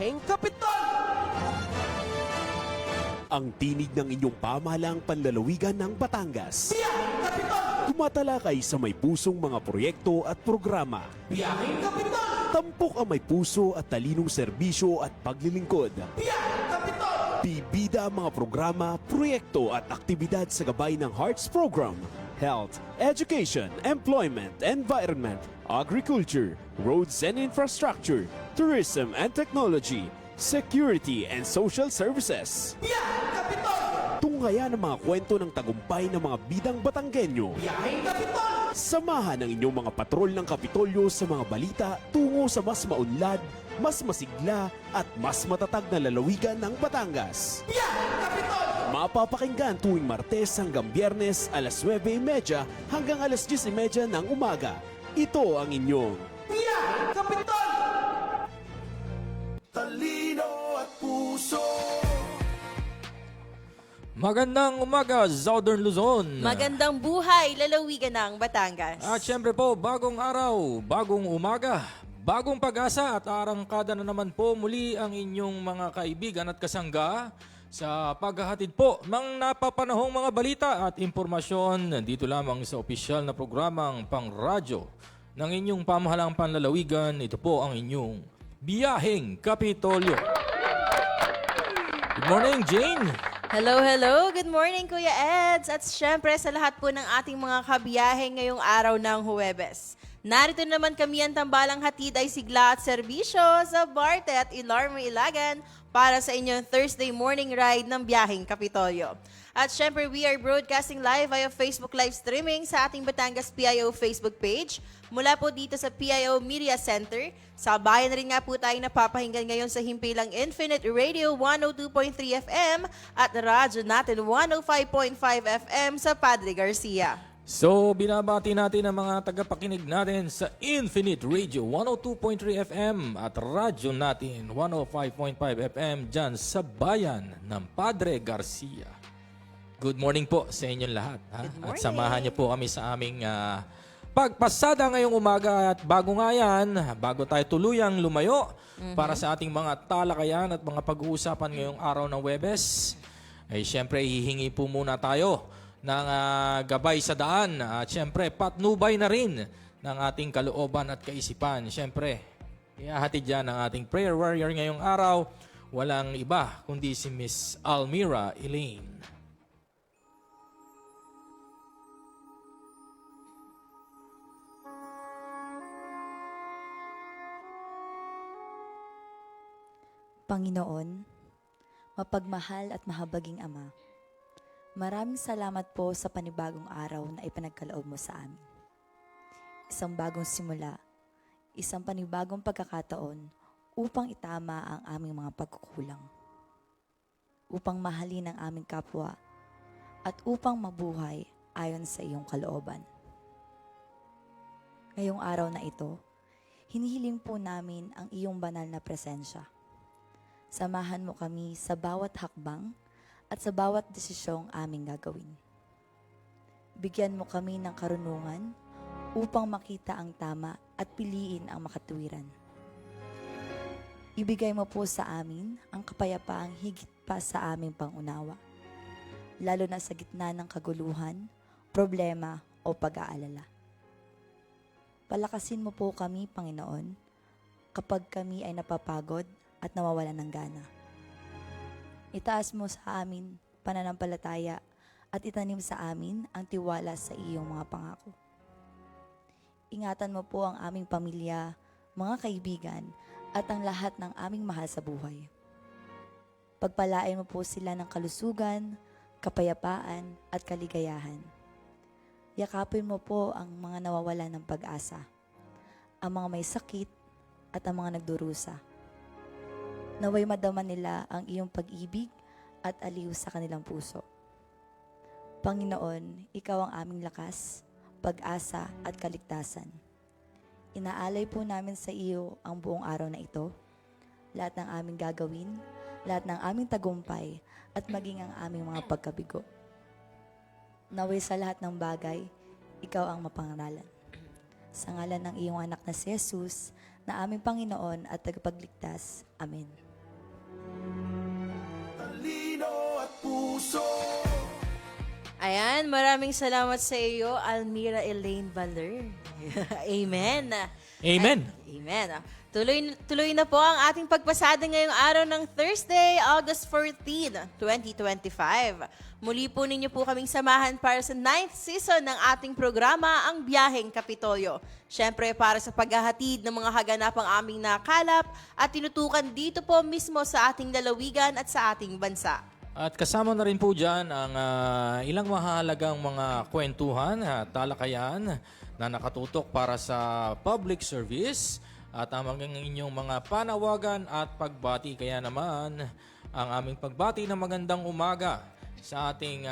Biyaheng Kapitol! Ang tinig ng inyong pamahalaang panlalawigan ng Batangas. Biyaheng Kapitol! Tumatalakay sa may pusong mga proyekto at programa. Biyaheng Kapitol! Tampok ang may puso at talinong serbisyo at paglilingkod. Biyaheng Kapitol! Bibida ang mga programa, proyekto at aktibidad sa gabay ng Hearts Program. Health, Education, Employment, Environment, Agriculture, Roads and Infrastructure, Tourism and Technology, Security and Social Services. Biyaheng Kapitol! Tunghayan ang mga kwento ng tagumpay ng mga bidang Batanggenyo. Biyaheng Kapitol! Samahan ang inyong mga patrol ng Kapitolyo sa mga balita tungo sa mas maunlad, mas masigla at mas matatag na lalawigan ng Batangas. Biyaheng Kapitol! Mapapakinggan tuwing Martes hanggang Biyernes alas 9:30 hanggang alas 10:30 ng umaga. Ito ang inyong Biyaheng Kapitol! Talino at puso. Magandang umaga, Southern Luzon. Magandang buhay, lalawigan ng Batangas. At syempre po, bagong araw, bagong umaga, bagong pag-asa at arangkada na naman po muli ang inyong mga kaibigan at kasangga sa paghahatid po ng napapanahong mga balita at impormasyon dito lamang sa opisyal na programang pangradyo ng inyong pamahalaang panlalawigan. Ito po ang inyong Biyaheng Kapitolyo. Good morning, Jane. Hello, hello. Good morning, Kuya Eds. At syempre sa lahat po ng ating mga kabiyahe ngayong araw ng Huwebes. Narito naman kami ang tambalang hatid ay sigla at serbisyo sa Barte at Ilarmo Ilagan para sa inyong Thursday morning ride ng Biyaheng Kapitolyo. At syempre, we are broadcasting live via Facebook live streaming sa ating Batangas PIO Facebook page. Mula po dito sa PIO Media Center. Sa bayan rin nga po tayo napapahinggan ngayon sa himpilang Infinite Radio 102.3 FM at radyo natin 105.5 FM sa Padre Garcia. So, binabati natin ang mga tagapakinig natin sa Infinite Radio 102.3 FM at radyo natin 105.5 FM dyan sa bayan ng Padre Garcia. Good morning po sa inyong lahat. Ha? At samahan niyo po kami sa aming pagpasada ngayong umaga. At bago nga yan, bago tayo tuluyang lumayo para sa ating mga talakayan at mga pag-uusapan ngayong araw ng Huwebes, ay siyempre hihingi po muna tayo ng gabay sa daan at siyempre patnubay na rin ng ating kalooban at kaisipan. Siyempre, ihahatid dyan ang ating prayer warrior ngayong araw. Walang iba kundi si Miss Almira Elaine. Panginoon, mapagmahal at mahabaging Ama, maraming salamat po sa panibagong araw na ipinagkaloob mo sa amin. Isang bagong simula, isang panibagong pagkakataon upang itama ang aming mga pagkukulang, upang mahalin ang aming kapwa, at upang mabuhay ayon sa iyong kalooban. Ngayong araw na ito, hinihiling po namin ang iyong banal na presensya. Samahan mo kami sa bawat hakbang at sa bawat desisyong aming gagawin. Bigyan mo kami ng karunungan upang makita ang tama at piliin ang makatuwiran. Ibigay mo po sa amin ang kapayapaang higit pa sa aming pangunawa, lalo na sa gitna ng kaguluhan, problema o pag-aalala. Palakasin mo po kami, Panginoon, kapag kami ay napapagod at nawawalan ng gana. Itaas mo sa amin pananampalataya at itanim sa amin ang tiwala sa iyong mga pangako. Ingatan mo po ang aming pamilya, mga kaibigan, at ang lahat ng aming mahal sa buhay. Pagpalain mo po sila ng kalusugan, kapayapaan, at kaligayahan. Yakapin mo po ang mga nawawalan ng pag-asa, ang mga may sakit, at ang mga nagdurusa. Naway madama nila ang iyong pag-ibig at aliw sa kanilang puso. Panginoon, ikaw ang aming lakas, pag-asa at kaligtasan. Inaalay po namin sa iyo ang buong araw na ito, lahat ng aming gagawin, lahat ng aming tagumpay at maging ang aming mga pagkabigo. Naway sa lahat ng bagay, ikaw ang mapangaralan. Sa ngalan ng iyong anak na si Jesus, na aming Panginoon at tagapagligtas. Amen. Ayan, maraming salamat sa iyo, Almira Elaine Baler. Amen. Amen. Amen. Tuloy na po ang ating pagpasada ngayong araw ng Thursday, August 14, 2025. Muli po ninyo po kaming samahan para sa 9th season ng ating programa, ang Biyaheng Kapitolyo. Siyempre para sa paghahatid ng mga haganapang aming nakalap at tinutukan dito po mismo sa ating lalawigan at sa ating bansa. At kasama na rin po dyan ang ilang mahalagang mga kwentuhan at talakayan na nakatutok para sa public service at ang inyong mga panawagan at pagbati. Kaya naman ang aming pagbati ng magandang umaga sa ating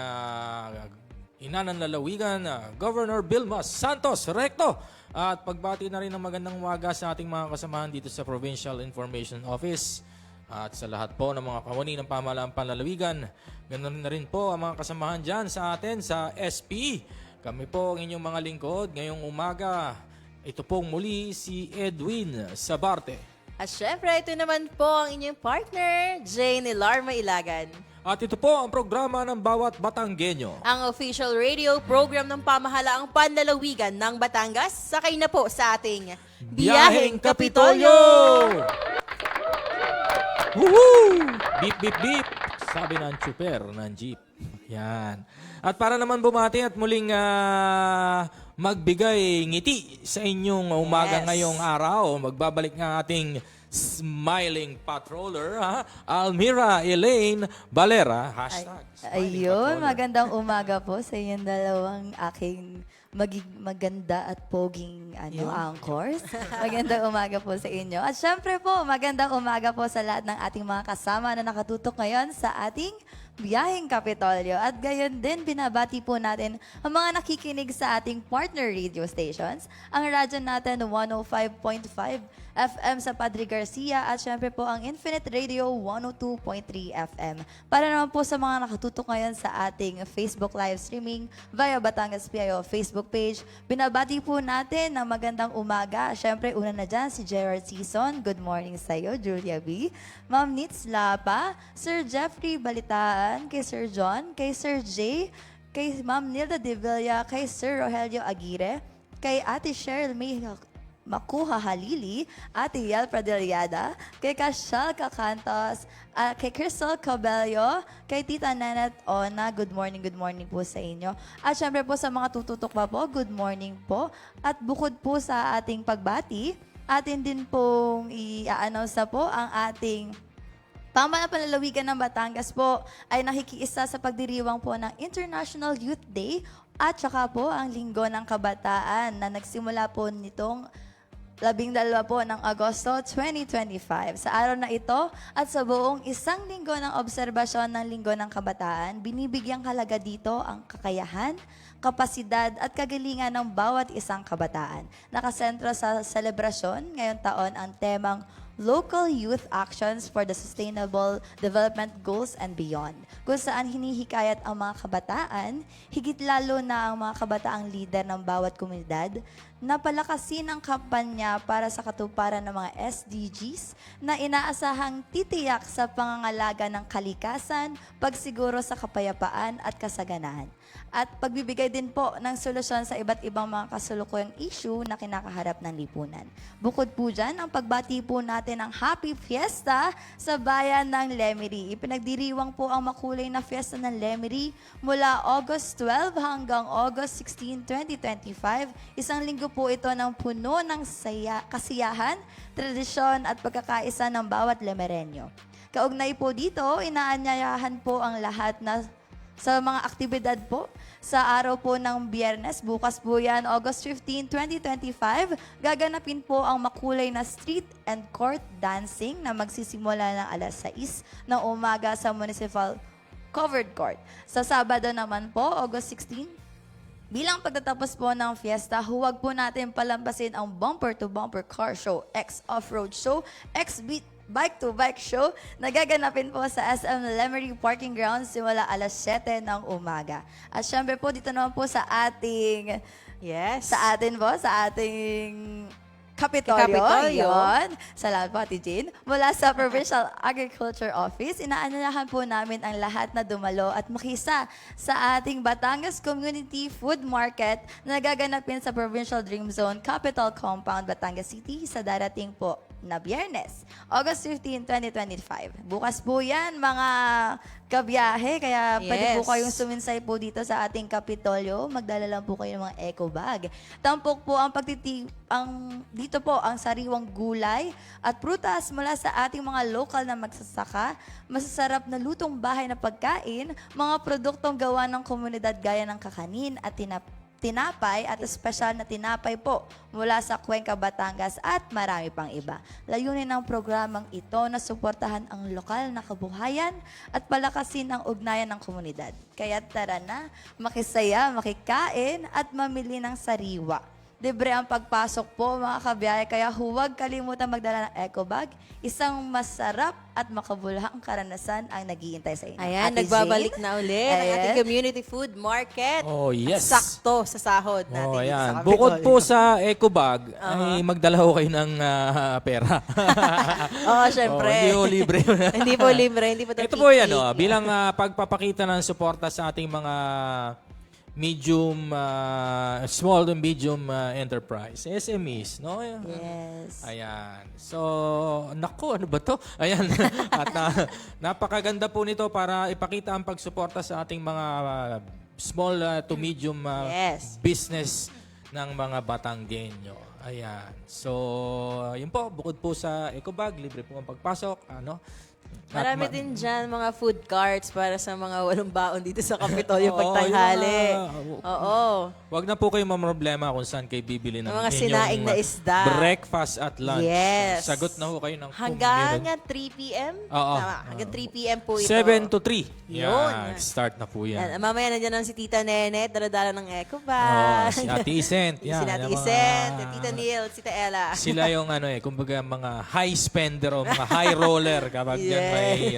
inanan lalawigan, Governor Vilma Santos Recto. At pagbati na rin ng magandang umaga sa ating mga kasamahan dito sa Provincial Information Office. At sa lahat po ng mga kawani ng pamahalaang panlalawigan, ganoon na rin po ang mga kasamahan dyan sa atin sa SP. Kami po ang inyong mga lingkod ngayong umaga. Ito pong muli si Edwin Sabarte. At syempre, ito naman po ang inyong partner, Jane Larma Ilagan. At ito po ang programa ng bawat Batanggenyo. Ang official radio program ng pamahalaang panlalawigan ng Batangas. Sakay na po sa ating Biyaheng Kapitolyo! Woohoo! Beep, beep, beep! Sabi ng chuper ng jeep. Yan. At para naman bumati at muling magbigay ngiti sa inyong umaga Yes. ngayong araw, magbabalik ng ating smiling patroller, Almira Elaine Valera. Hashtag smiling Ayun, patroller. magandang umaga po sa inyong dalawang aking maganda at poging anchors. Magandang umaga po sa inyo. At syempre po, magandang umaga po sa lahat ng ating mga kasama na nakatutok ngayon sa ating Biyaheng Kapitolyo. At gayon din, binabati po natin ang mga nakikinig sa ating partner radio stations. Ang radyo natin 105.5 FM sa Padre Garcia at syempre po ang Infinite Radio 102.3 FM. Para naman po sa mga nakatutok ngayon sa ating Facebook live streaming via Batangas PIO Facebook page, binabati po natin ng magandang umaga. Syempre, una na dyan si Gerard Season. Good morning sa iyo, Julia B. Ma'am Nitz Lapa, Sir Jeffrey Balitaan, kay Sir John, kay Sir Jay, kay Ma'am Nilda De Villa, kay Sir Rogelio Aguirre, kay Ate Cheryl May Makuha Halili, Ate Yel Pradelyada, kay Cashal Cacantos, kay Crystal Cabello, kay Tita Nanet Ona, good morning po sa inyo. At syempre po sa mga tututok pa po, good morning po. At bukod po sa ating pagbati, atin din pong i-announce na po ang ating pamahalaan panlalawigan ng Batangas po ay nakikiisa sa pagdiriwang po ng International Youth Day at saka po ang Linggo ng Kabataan na nagsimula po nitong 12 po ng Agosto 2025. Sa araw na ito at sa buong isang linggo ng obserbasyon ng Linggo ng Kabataan, binibigyang halaga dito ang kakayahan, kapasidad at kagalingan ng bawat isang kabataan. Nakasentro sa selebrasyon ngayong taon ang temang Local Youth Actions for the Sustainable Development Goals and Beyond, kung saan hinihikayat ang mga kabataan, higit lalo na ang mga kabataang lider ng bawat komunidad, na palakasin ang kampanya para sa katuparan ng mga SDGs na inaasahang titiyak sa pangangalaga ng kalikasan, pagsiguro sa kapayapaan at kasaganaan. At pagbibigay din po ng solusyon sa iba't ibang mga kasalukuyang issue na kinakaharap ng lipunan. Bukod po dyan, ang pagbati po natin ng Happy Fiesta sa bayan ng Lemery. Ipinagdiriwang po ang makulay na fiesta ng Lemery mula August 12 hanggang August 16, 2025. Isang linggo po ito ng puno ng kasiyahan, tradisyon at pagkakaisa ng bawat Lemerenyo. Kaugnay po dito, inaanyayahan po ang lahat na sa mga aktibidad po sa araw po ng Biyernes. Bukas po yan, August 15, 2025. Gaganapin po ang makulay na street and court dancing na magsisimula ng alas 6 ng umaga sa Municipal Covered Court. Sa Sabado naman po, August 16, bilang pagtatapos po ng fiesta, huwag po natin palampasin ang bumper-to-bumper car show, X-Off-Road Show, X-Beat Bike-to-Bike Show na gaganapin po sa SM Lemery Parking Grounds simula alas 7 ng umaga. At syempre po, dito naman po sa ating Yes. sa ating Kapitolyo. Kapitolyo. Yun. Salamat po, Ate Jane. Mula sa Provincial Agriculture Office, inaanyayahan po namin ang lahat na dumalo at makisa sa ating Batangas Community Food Market na nagaganapin sa Provincial Dream Zone Capital Compound, Batangas City sa darating po na Biyernes, August 15, 2025. Bukas po yan, mga kabiyahe, kaya pwede po Yes. kayong suminsay po dito sa ating Kapitolyo. Magdala lang po kayo ng mga eco bag. Tampok po ang dito po ang sariwang gulay at prutas mula sa ating mga local na magsasaka, masasarap na lutong bahay na pagkain, mga produktong gawa ng komunidad gaya ng kakanin at tinapay at espesyal na tinapay po mula sa Cuenca, Batangas at marami pang iba. Layunin ng programang ito na suportahan ang lokal na kabuhayan at palakasin ang ugnayan ng komunidad. Kaya tara na, makisaya, makikain at mamili ng sariwa. Libre ang pagpasok po mga kabiyahe, kaya huwag kalimutan magdala ng eco bag. Isang masarap at makabuluhang karanasan ang naghihintay sa inyo. Ayan, Ate nagbabalik Jane? na ulit ang Ayan. ating community food market. Oh, yes. At sakto sa sahod natin Oh, dito ayan. sa Kapitolyo. Bukod po sa eco bag, ay magdala ho kayo ng pera. Oo, syempre. Hindi ho libre. Hindi po libre, hindi po Ito po yan, bilang pagpapakita ng suporta sa ating mga small and medium enterprise, SMEs, no? Yes. Ayan. So, naku, ano ba to? Ayan. At napakaganda po nito para ipakita ang pagsuporta sa ating mga small to medium Yes. business ng mga Batanggenyo. Ayan. So, yun po, bukod po sa EcoBag, libre po ang pagpasok. Ano? Marami din dyan mga food carts para sa mga walang baon dito sa Kapitolyo Oo, pagtanghali. yung mga- Oo. Wag na po kayo mamroblema kung saan kayo bibili ng Mga inyong sinaing na isda. breakfast at lunch. Yes. Sagot na ho kayo ng Hanggang community. 3 p.m.? Oo. Tama, hanggang 3 p.m. po ito. 7 to 3. Yun. Yan, start na po yan. Yan. Mamaya nandiyan ang si Tita Nene, daladala ng eco Oh, bag. si Ate Isent. Si Yan, Nati yung mga- Isent, Tita Neil, si Tita Ella. Sila yung kumbaga mga high spender o mga high roller kapag yan may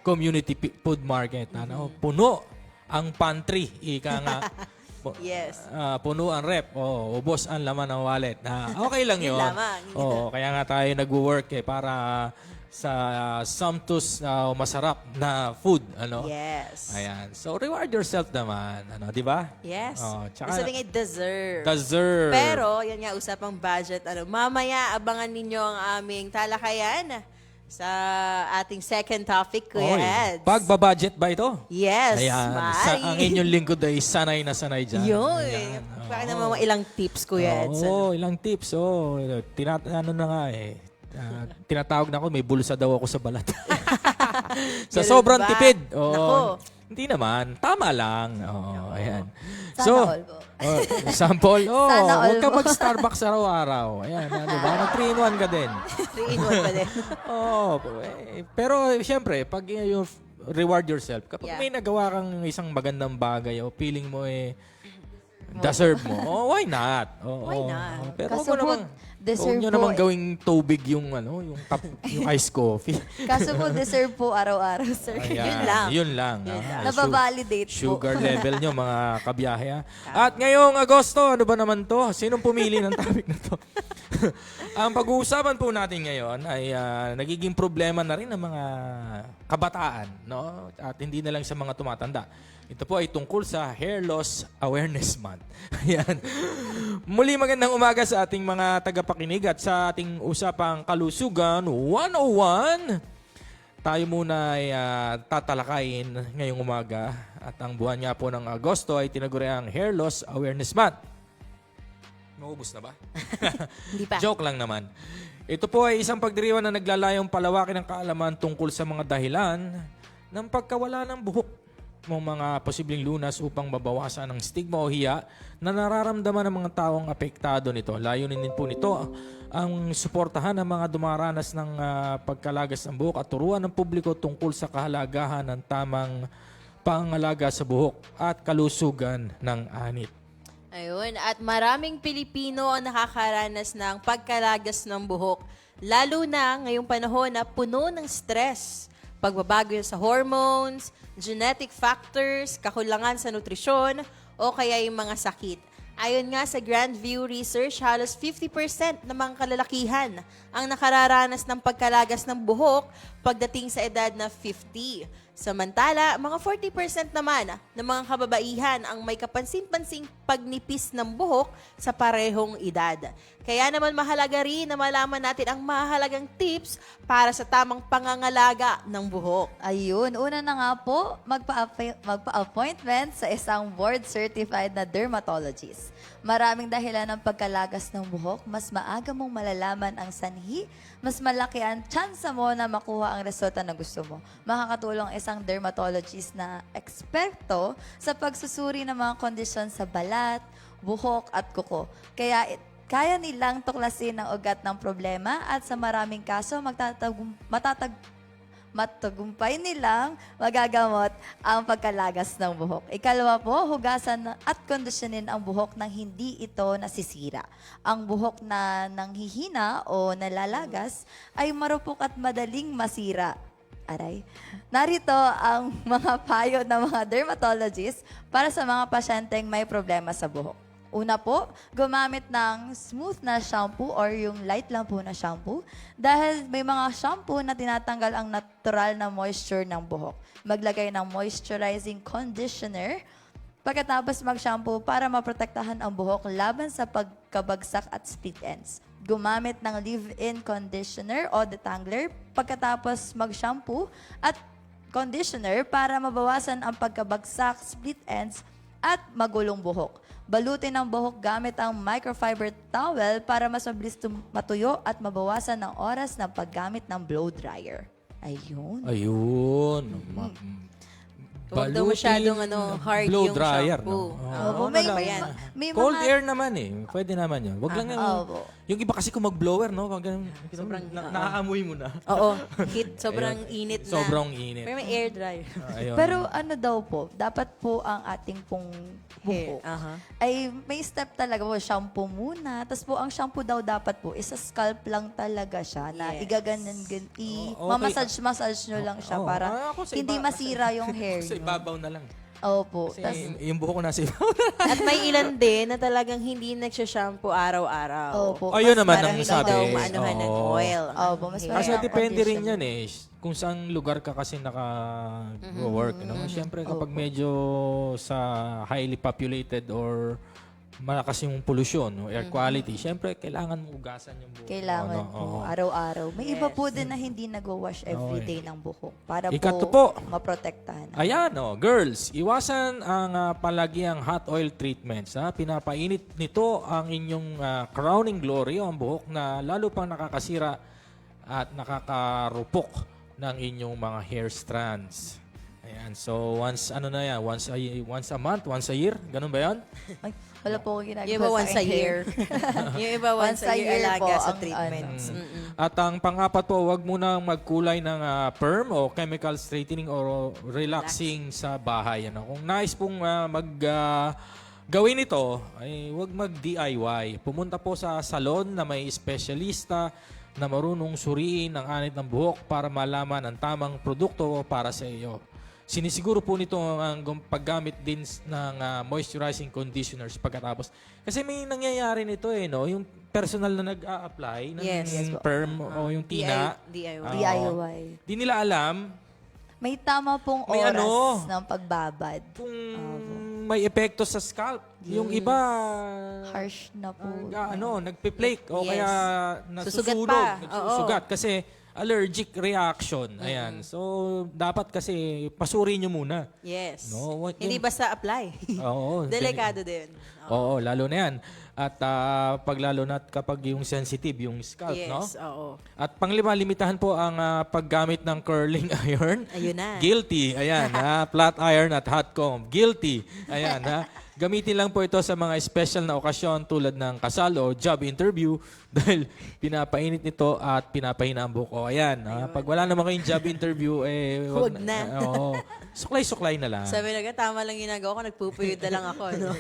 community food market. Puno ang pantry. Ika nga. Yes. Puno ang rep. Ubos ang laman ng wallet. Okay lang yun. Yun lamang. Kaya nga tayo nag-work para sa sumptuous o masarap na food. Yes. Ayan. So, reward yourself naman. Di ba? Yes. Tsaka, Sabi nga, deserve. deserve. Pero, yan nga, usapang budget. Mamaya, abangan ninyo ang aming talakayan sa ating second topic, Kuya Eds. Pagbabudget ba ito? Yes, Ayan. Mari. Ang inyong lingkod ay sanay na sanay dyan. Yun. Ayan. Bakit naman mga ilang tips, Kuya Eds? Ilang tips. Tinatawag na ako, may bulsa daw ako sa balat. Sa Ganun sobrang ba? tipid. Nako. Hindi naman. Tama lang. Ayan. Sana all po. Sample. Sana all Huwag ka po. mag-Starbucks araw-araw. Ayan. Diba? Nag-3-in-1 ka din. 3 in 1 pa din. Pero siyempre, pag you reward yourself, kapag Yeah. may nagawa kang isang magandang bagay o feeling mo deserve mo, why not? Why not? Pero Kaso huwag mo po, namang, deserve huwag nyo po namang gawing tubig yung yung iced coffee. Kaso po, deserve po araw-araw, sir. Ayan, Yun lang. Yun lang. Nababalidate po. Sugar level nyo, mga kabiyahe. At ngayong Agosto, ano ba naman to? Sinong pumili ng topic na to? Ang pag-uusapan po natin ngayon ay nagiging problema na rin ng mga kabataan, no? At hindi na lang sa mga tumatanda. Ito po ay tungkol sa Hair Loss Awareness Month. Ayan. Muli magandang umaga sa ating mga tagapakinig at sa ating usapang Kalusugan 101. Tayo muna ay tatalakayin ngayong umaga at ang buwan nga po ng Agosto ay tinaguriang Hair Loss Awareness Month. Maubos na ba? Hindi pa. Joke lang naman. Ito po ay isang pagdiriwang na naglalayong palawakin ng kaalaman tungkol sa mga dahilan ng pagkawala ng buhok ng mga posibleng lunas upang mabawasan ang stigma o hiya na nararamdaman ng mga taong apektado nito. Layunin din po nito ang suportahan ng mga dumaranas ng pagkalagas ng buhok at turuan ng publiko tungkol sa kahalagahan ng tamang pangalaga sa buhok at kalusugan ng anit. Ayun, at maraming Pilipino ang nakakaranas ng pagkalagas ng buhok, lalo na ngayong panahon na puno ng stress, pagbabago sa hormones, genetic factors, kakulangan sa nutrisyon, o kaya yung mga sakit. Ayon nga sa Grandview Research, halos 50% ng mga kalalakihan ang nakararanas ng pagkalagas ng buhok pagdating sa edad na 50. Samantala, mga 40% naman ng mga kababaihan ang may kapansin-pansing pagnipis ng buhok sa parehong edad. Kaya naman mahalaga rin na malaman natin ang mahalagang tips para sa tamang pangangalaga ng buhok. Ayun, una na nga po, magpa-appointment sa isang board-certified na dermatologist. Maraming dahilan ng pagkalagas ng buhok, mas maaga mong malalaman ang sanhi, mas malaki ang tsansa mo na makuha ang resulta na gusto mo. Makakatulong isang dermatologist na eksperto sa pagsusuri ng mga kondisyon sa balat, buhok at kuko. Kaya nilang tuklasin ang ugat ng problema at sa maraming kaso matagumpay nilang magagamot ang pagkalagas ng buhok. Ikalawa po, hugasan at kondisyonin ang buhok nang hindi ito nasisira. Ang buhok na nanghihina o nalalagas ay marupok at madaling masira. Aray. Narito ang mga payo ng mga dermatologists para sa mga pasyenteng may problema sa buhok. Una po, gumamit ng smooth na shampoo or yung light lang po na shampoo dahil may mga shampoo na tinatanggal ang natural na moisture ng buhok. Maglagay ng moisturizing conditioner pagkatapos mag-shampoo para maprotektahan ang buhok laban sa pagkabagsak at split ends. Gumamit ng leave-in conditioner o detangler pagkatapos mag-shampoo at conditioner para mabawasan ang pagkabagsak, split ends at magulong buhok. Balutin ang buhok gamit ang microfiber towel para mas mabilis matuyo at mabawasan ang oras ng paggamit ng blow dryer. Ayun. Ayun. Huwag daw masyadong hard blow yung dryer, shampoo. no? Oo, may, ano ba may, yan? may Cold mga, air naman eh. Pwede naman yun. Wag lang yung iba kasi kung mag-blower, no? Pag ganun, Sobrang, naaamoy mo na. Oo, heat, sobrang init na. Sobrang init. Pero may air dryer. Ayun. Pero ano daw po, dapat po ang ating pong buhok Aha. ay may step talaga po, shampoo muna. Tapos po, ang shampoo daw dapat po, isa scalp lang talaga siya na Yes. igaganyan, Okay. mamassage nyo lang siya Oo. para Ako sa hindi iba- masira yung hair Sa nyo. ibabaw na lang. Opo. Kasi Tas, yung buhok ko nasa ibabaw. At may ilan din na talagang hindi nagsha-shampoo araw-araw. opo. Ayun naman Para ang hindi sabi. daw maanuhan ng Oo. oil. Opo, mas hair. Kasi Kaya depende rin condition. yan eh. Kung saan lugar ka kasi naka-work. No? Siyempre kapag medyo sa highly populated or malakas yung pollution, no? Air quality, siyempre kailangan mo ugasan yung buhok. Kailangan Ano, po, oo. araw-araw. May iba po din na hindi nag-wash everyday ng buhok para Ikato po po. maprotektahan. Ayan, girls, iwasan ang palagiang hot oil treatments. Pinapainit nito ang inyong crowning glory o ang buhok na lalo pang nakakasira at nakakarupok ng inyong mga hair strands. Ayan, so once once a month, once a year, ganun ba 'yan? Ay, wala po akong ginagawa Yung iba sa once a aking year. hair. Yung iba once a year alaga po sa ang treatments. ano. At ang pang-apat po, huwag munang magkulay ng perm o chemical straightening o relaxing sa bahay. Ano? Kung nais pong gawin ito, ay huwag mag-DIY. Pumunta po sa salon na may espesyalista na marunong suriin ang anit ng buhok para malaman ang tamang produkto para sa iyo. Sinisiguro po nito ang paggamit din ng moisturizing conditioners pagkatapos. Kasi may nangyayari nito no? Yung personal na nag-a-apply ng Yes. Yes po. perm o yung tina. DIY. Oo. DIY. Di nila alam May tama pong May oras ng pagbabad. kung may epekto sa scalp. Yung iba Harsh na po. nagpe-flake o Yes. kaya Susugat nasusunog, pa. nagsusugat kasi allergic reaction. Ayan. So dapat kasi pasuri nyo muna. Yes. No, Hindi basta apply. Oo. Delikado din. Oo, lalo na yan. At pag lalo na kapag yung sensitive, yung scalp, no? Yes, oo. At panglima, limitahan po ang paggamit ng curling iron. Ayun na. Guilty. Ayan, flat iron at hot comb. Guilty. Ayan, Gamitin lang po ito sa mga special na okasyon tulad ng kasal o job interview dahil pinapainit nito at pinapahina ang buhok. O, ayan. Pag wala naman kayong job interview, Huwag na. Oo. Suklay-suklay na lang. Sabi na tama lang ginagawa ko, nagpupuyod na lang ako. No?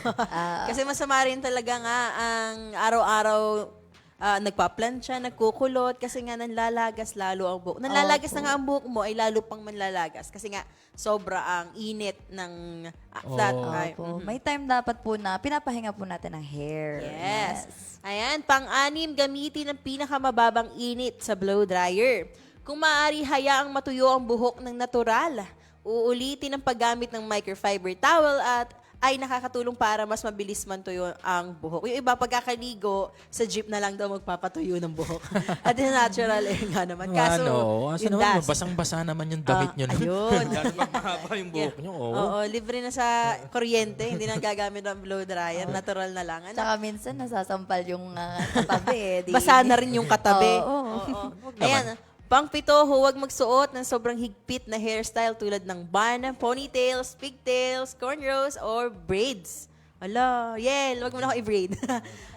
Kasi masama rin talaga nga ang araw-araw nagpaplansya, nagkukulot kasi nga nanlalagas lalo ang buhok. Nanlalagas na nga ang buhok mo ay lalo pang manlalagas kasi nga sobra ang init ng flat iron. Opo. May time dapat po na pinapahinga po natin ang hair. Yes. Ayan, pang-anim, gamitin ang pinakamababang init sa blow dryer. Kung maaari, hayaang matuyo ang buhok ng natural. Uulitin ang paggamit ng microfiber towel at ay nakakatulong para mas mabilis mantuyo ang buhok. Yung iba, pagkakaligo, sa jeep na lang daw magpapatuyo ng buhok. At yung natural, nga naman. Kaso, Asa yung naman, dust. basang-basa naman yung damit nyo. Ayun. Gano'n pa mahaba yung buhok nyo. Oo. Oo, libre na sa kuryente. Hindi na gagamit ng blow dryer. Natural na lang. Ano? Tsaka minsan nasasampal yung katabi. Basa na rin yung katabi. Oo. Ayan. Pang-pito, huwag magsuot ng sobrang higpit na hairstyle tulad ng bun, ponytails, pigtails, cornrows, or braids. Ala, wag mo na ako i-braid.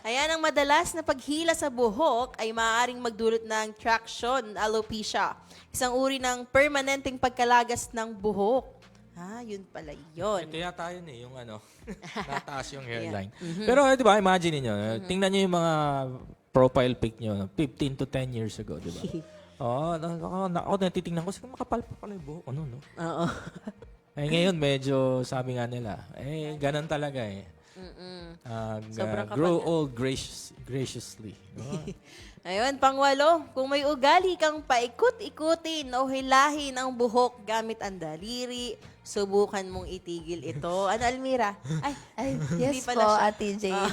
Ayan, ang madalas na paghila sa buhok ay maaaring magdulot ng traction alopecia, isang uri ng permanenteng pagkalagas ng buhok. Yun pala yun. Kaya tayo yung nataas yung hairline. Pero di ba, imagine niyo, tingnan niyo yung mga profile pic niyo 15 to 10 years ago, di ba? Ako natitingnan ko, sige makapal pa pala yung buhok. No? Oo. Ngayon, medyo sabi nga nila, ganun talaga Sobrang kapal grow na. old graciously. Ayun, pang-walo, kung may ugali kang paikot-ikutin o hilahin ang buhok gamit ang daliri, subukan mong itigil ito. Ano, Almira? Ay, Hindi yes pala po, siya. Ate Jane.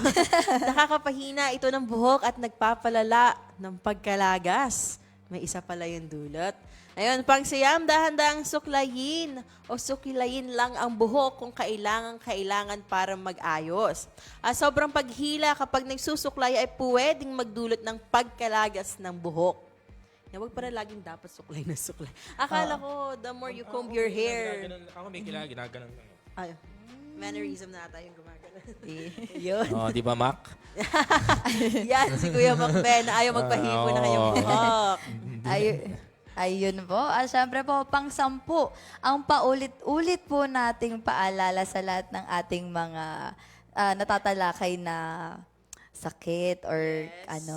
Nakakapahina ito ng buhok at nagpapalala ng pagkalagas. May isa pala yung dulot. Ayun, pangsiyam, dahan-dahang suklayin o sukilayin lang ang buhok kung kailangan para mag-ayos. Sobrang paghila kapag nagsusuklay ay pwedeng magdulot ng pagkalagas ng buhok. Huwag para laging dapat suklay na suklay. Akala ko, the more you comb your hair. Ako may ginaganon lang. Ay, mannerism na ata yung gumagano. Yun. Di ba, Mac? Yan, si Kuya Macben. Ayaw magpahipo na kayong buhok. Ayun po. Syempre po, pang-sampu, ang paulit-ulit po nating paalala sa lahat ng ating mga natatalakay na sakit or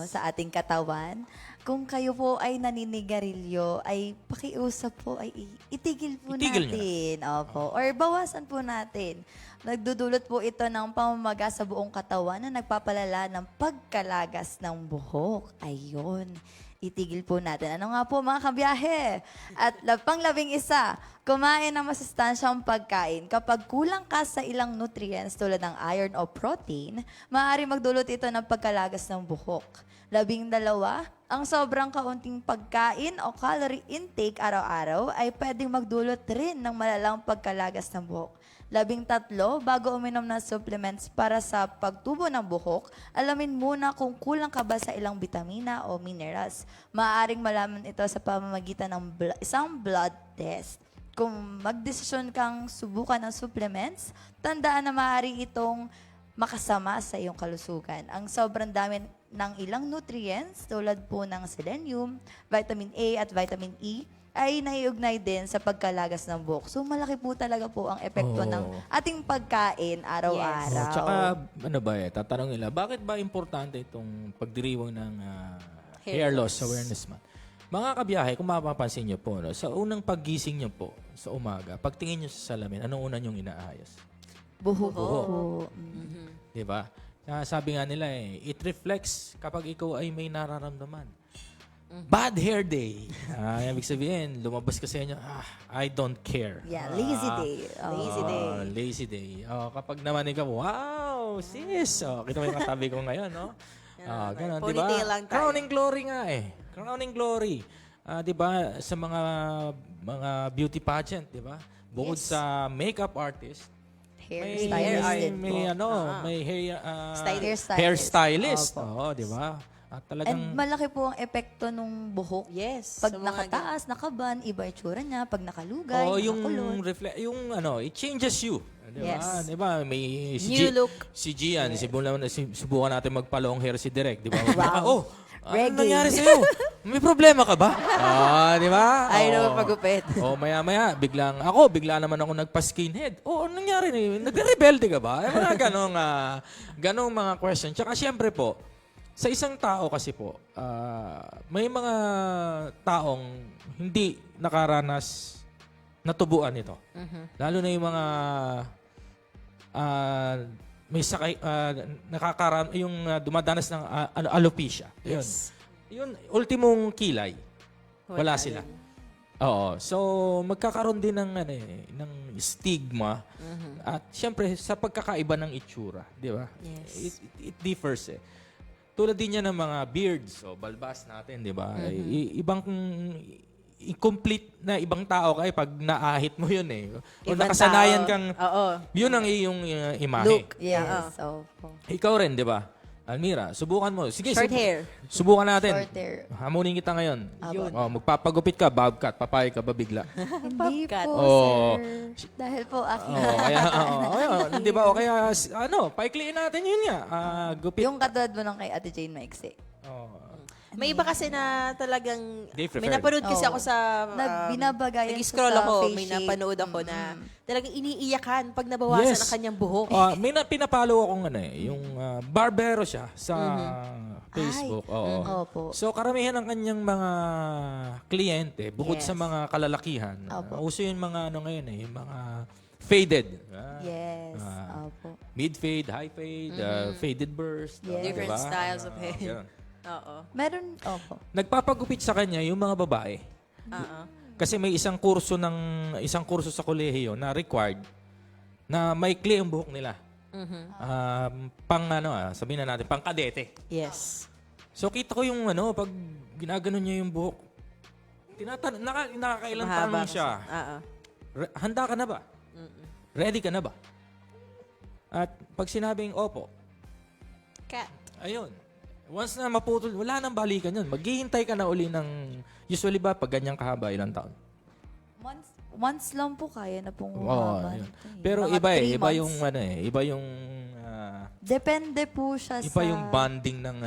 sa ating katawan. Kung kayo po ay naninigarilyo, ay pakiusap po, ay itigil Itigil natin. Opo. Or bawasan po natin. Nagdudulot po ito ng pamamaga sa buong katawan na nagpapalala ng pagkalagas ng buhok. Ayun. Itigil po natin. Ano nga po mga kabiyahe? At pang-11, kumain ng masustansyang pagkain. Kapag kulang ka sa ilang nutrients tulad ng iron o protein, maaari magdulot ito ng pagkalagas ng buhok. 12, ang sobrang kaunting pagkain o calorie intake araw-araw ay pwedeng magdulot rin ng malalang pagkalagas ng buhok. 13, bago uminom ng supplements para sa pagtubo ng buhok, alamin muna kung kulang ka ba sa ilang bitamina o minerals. Maaaring malaman ito sa pamamagitan ng isang blood test. Kung magdesisyon kang subukan ng supplements, tandaan na maaari itong makasama sa iyong kalusugan. Ang sobrang dami ng ilang nutrients tulad po ng selenium, vitamin A at vitamin E ay naiugnay din sa pagkalagas ng buhok. So malaki po talaga po ang epekto ng ating pagkain araw-araw. Tsaka, tatanong nila, bakit ba importante itong pagdiriwang ng hair loss awareness month? Mga kabiyahe, kung mapapansin nyo po, sa unang paggising nyo po sa umaga, pagtingin nyo sa salamin, anong una nyong inaayos? Buhok. Diba? Sabi nga nila it reflects kapag ikaw ay may nararamdaman. Bad hair day. Ibig sabihin, lumabas ka sa inyo, I don't care. Yeah, lazy day. Lazy day. Kapag naman ikaw, wow, sis. Kita mo yung katabi ko ngayon, no? Ganun, di ba? Ponytail lang tayo. Crowning glory nga Crowning glory. Di ba, sa mga beauty pageant, di ba? Bukod sa makeup artist, Hairstylist din po. may Hairstylist. hairstylist. Oo, di ba? At talagang And malaki po ang epekto nung buhok. Yes. Pag sa mga nakataas, nakaban, iba itsura niya. Pag nakalugay, yung nakakulot. it changes you. Di ba? Yes. Di ba? May New look. Si Gian, subukan natin magpa-long hair si Direk, di ba? Wow. Ano Reggae. nangyari sa'yo? May problema ka ba? Di ba? Ay, naman pagupit. Maya-maya, bigla naman ako nagpa-skinhead. Ano nangyari? Nagre-rebelde ka ba? Mga ganong mga question. Tsaka syempre po, Sa isang tao kasi po, may mga taong hindi nakaranas na tubuan ito. Lalo na yung mga may sakay, dumadanas ng alopecia. Yes. Yun, ultimong kilay. Wala sila. rin. Oo. So, magkakaroon din ng, ng stigma. At syempre, sa pagkakaiba ng itsura. Di ba? Yes. It differs eh. Tulad din yan ng mga beards o balbas natin, di ba? Ibang incomplete na ibang tao kayo pag naahit mo yun eh. O Ibang nakasanayan tao. kang, Oo. yun ang iyong imahe. Look. Yes, opo. Ikaw rin, di ba? Almira, subukan mo. Sige, Short hair. Subukan natin. Short hair. Hamunin kita ngayon. Yun. Oh, magpapagupit ka, bobcat, papayag ka ba bigla? Hindi Bobcat. po, Oo. sir. Dahil po aking Di ba? O kaya, paikliin natin yun nga. Gupit. yung katulad mo nung kay Ate Jane Maiksi. Oh. May iba kasi na talagang, They prefer. may napanood kasi Oo. ako sa, Binabagayan nag-scroll sa ako, face may shape. napanood ako na talagang iniiyakan pag nabawasan Yes. ang kanyang buhok. May pinapalo akong yung barbero siya sa Facebook. Oo. Opo. So karamihan ng kanyang mga kliyente, bukod Yes. sa mga kalalakihan, Opo. uso yung mga ngayon yung mga faded. Yes, Ah. opo. Mid-fade, high fade, faded burst. Yes. Different styles of hair. Ganun. Oo. Meron, opo. Nagpapagupit sa kanya yung mga babae. Oo. Kasi may isang kurso sa kolehiyo na required na maikli ang buhok nila. Sabihin na natin, pang kadete. Yes. So kita ko yung pag ginaganon niya yung buhok, nakakailan Mahaba taon siya. kasi. Oo. Handa ka na ba? Ready ka na ba? At pag sinabing opo, Cat. ayun. Once na maputol, wala nang balikan yun. Maghihintay ka na uli ng, usually ba, pag ganyang kahaba, ilang taon? Once lang po kaya na pong Oo, humaba. yun. nito eh. Pero Mga iba 3 iba yung months. iba yung Depende po siya iba sa... yung bonding ng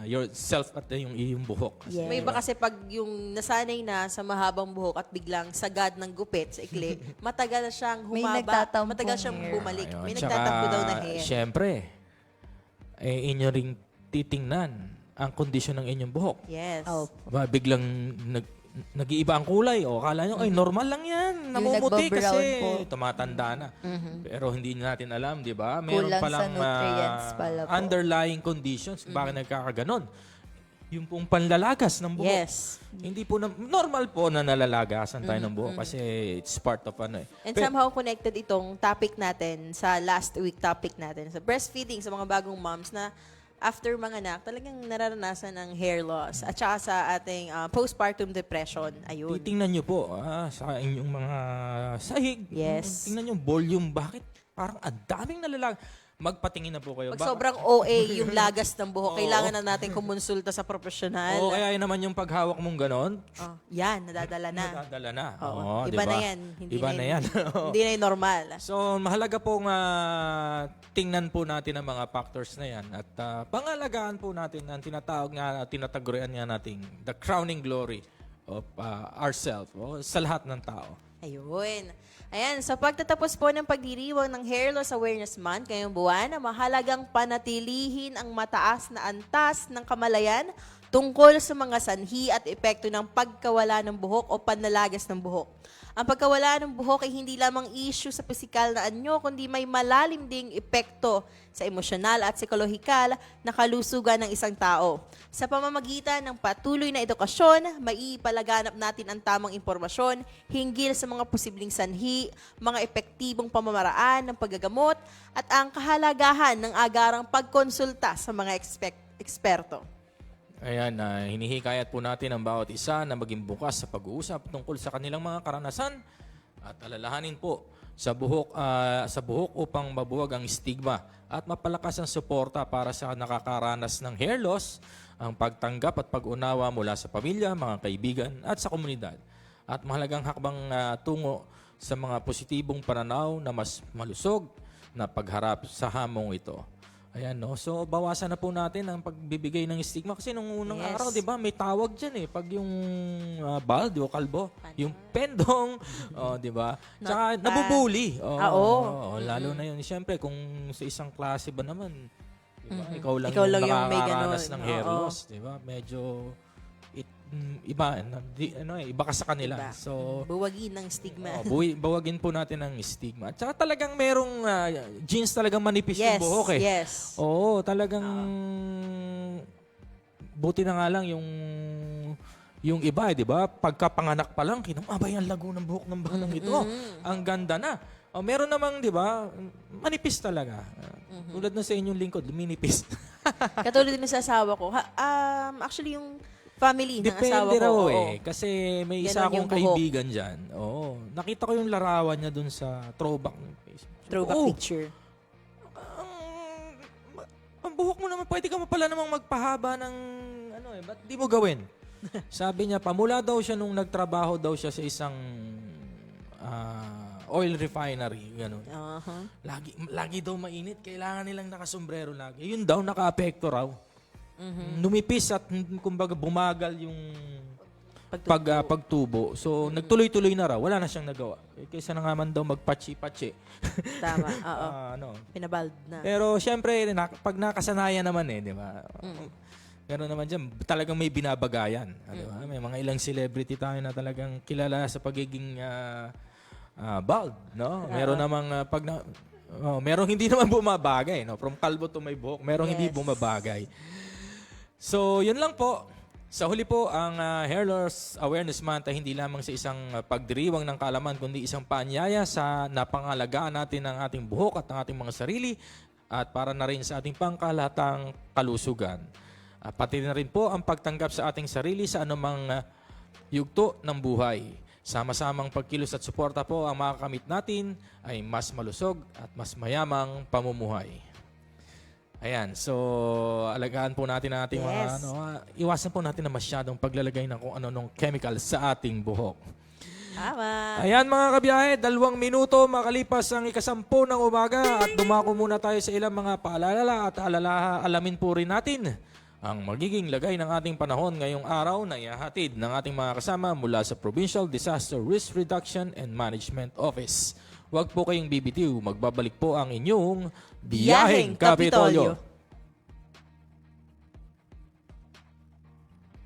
yourself at yung buhok. Kasi. Yes. May iba kasi pag yung nasanay na sa mahabang buhok at biglang sagad ng gupit sa ikli, matagal na siyang May humaba, nagtatampong matagal siyang hair. bumalik. Ayun. May Tsaka, nagtatampo daw na hair. Siyempre, inyo ring titingnan ang kondisyon ng inyong buhok. Yes. Opo. Biglang nag-iiba ang kulay. O, akala nyo, ay, normal lang yan. Namumuti nagbo-brown kasi po. tumatanda na. Pero hindi natin alam, di ba? Meron Kulang palang sa nutrients pala po. underlying conditions. Bakit nagkakaganon? Yung pong panlalagas ng buhok. Yes. Hindi po, normal po na nalalagasan tayo ng buhok kasi it's part of And somehow connected itong topic natin sa last week topic natin sa breastfeeding sa mga bagong moms na after manganak, talagang nararanasan ng hair loss at saka sa ating postpartum depression. Ayun. Titingnan nyo po sa inyong mga sahig. Yes. Tingnan nyo yung volume. Bakit? Parang ang daming nalalag. Magpatingin na po kayo. Pag sobrang OA yung lagas ng buhok, kailangan na natin kumonsulta sa profesional. Oo, kaya yun naman yung paghawak mong ganon, Oh, yan, nadadala na. nadadala na. Oo. Oo, Iba diba? na yan. Iba na yan. Hindi na yung normal. So, mahalaga pong tingnan po natin ang mga factors na yan at pangalagaan po natin ang tinatagurian nga nating the crowning glory of ourselves sa lahat ng tao. Ayun. Ayan, sa pagtatapos po ng pagdiriwang ng Hair Loss Awareness Month ngayong buwan, mahalagang panatilihin ang mataas na antas ng kamalayan tungkol sa mga sanhi at epekto ng pagkawala ng buhok o panlalagas ng buhok. Ang pagkawala ng buhok ay hindi lamang issue sa pisikal na anyo, kundi may malalim ding epekto sa emosyonal at psikolohikal na kalusugan ng isang tao. Sa pamamagitan ng patuloy na edukasyon, maipalaganap natin ang tamang impormasyon hinggil sa mga posibleng sanhi, mga epektibong pamamaraan ng paggagamot, at ang kahalagahan ng agarang pagkonsulta sa mga eksperto. Ayan, hinihikayat po natin ang bawat isa na maging bukas sa pag-uusap tungkol sa kanilang mga karanasan at alalahanin po sa buhok upang mabuwag ang stigma at mapalakas ang suporta para sa nakakaranas ng hair loss, ang pagtanggap at pag-unawa mula sa pamilya, mga kaibigan at sa komunidad. At mahalagang hakbang tungo sa mga positibong pananaw na mas malusog na pagharap sa hamong ito. Ayan, no? So, bawasan na po natin ang pagbibigay ng stigma. Kasi nung unang Yes. araw, di ba, may tawag dyan eh. Pag yung bald o kalbo, yung pendong, di ba? Tsaka Not bad. nabubuli. Oo. Lalo na yun. Siyempre, kung sa isang klase ba naman, Diba? Mhm. Ikaw lang Ikaw yung lang yung may nakakaranas ganun. ng hair Oo. loss, di ba? Medyo iba, iba ka sa kanila. Diba? So, Buwagin ng stigma. bawagin po natin ang stigma. At saka talagang merong jeans talagang manipis yung Yes, buhok eh. yes. Oo, talagang buti na nga lang yung iba, di ba? Pagkapanganak pa lang, abay ang lago ng buhok ng batang ito. Ang ganda na. Meron namang, di ba, manipis talaga. Tulad na sa inyong lingkod, luminipis. Katulad din sa asawa ko. Actually, yung family ng asawa Depende ko. raw oo. eh. Kasi may Ganon isa akong yung buhok. kaibigan dyan. Oo. Nakita ko yung larawan niya dun sa throwback ng Facebook. Throwback Oo. picture. Ang buhok mo naman, pwede ka pala namang magpahaba ng ba't di mo gawin? Sabi niya, pamula daw siya nung nagtrabaho daw siya sa isang oil refinery, gano'n. Uh-huh. Lagi daw mainit, kailangan nilang nakasombrero lagi. Yun daw, naka-apekto raw. Numipis at kumbaga bumagal yung pagtubo. So, nagtuloy-tuloy na raw. Wala na siyang nagawa. Kaysa na nga man daw magpatsi-patsi. Tama, oo. Pinabald na. Pero, syempre, pag nakasanayan naman di ba? Gano'n naman dyan, talagang may binabagayan. Di ba? May mga ilang celebrity tayo na talagang kilala sa pagiging bald, no? Meron namang merong hindi naman bumabagay, no? From kalbo to may buhok, merong hindi bumabagay. So, yun lang po. Sa huli po, ang Hair Loss Awareness Month ay hindi lamang sa isang pagdiriwang ng kaalaman, kundi isang paanyaya sa napangalagaan natin ng ating buhok at ng ating mga sarili at para na rin sa ating pangkalahatang kalusugan. Pati na rin po ang pagtanggap sa ating sarili sa anumang yugto ng buhay. Sama-samang pagkilos at suporta po ang makakamit natin ay mas malusog at mas mayamang pamumuhay. Ayan, so alagaan po natin ang ating mga iwasan po natin na masyadong paglalagay ng kung ano nung chemical sa ating buhok. Tama. Ayan mga kabiyahe, 2 minuto makalipas ang 1:10 ng umaga at dumako muna tayo sa ilang mga paalala at alamin po rin natin ang magiging lagay ng ating panahon ngayong araw na ihahatid ng ating mga kasama mula sa Provincial Disaster Risk Reduction and Management Office. Huwag po kayong bibitiw, magbabalik po ang inyong Biyaheng Kapitolyo.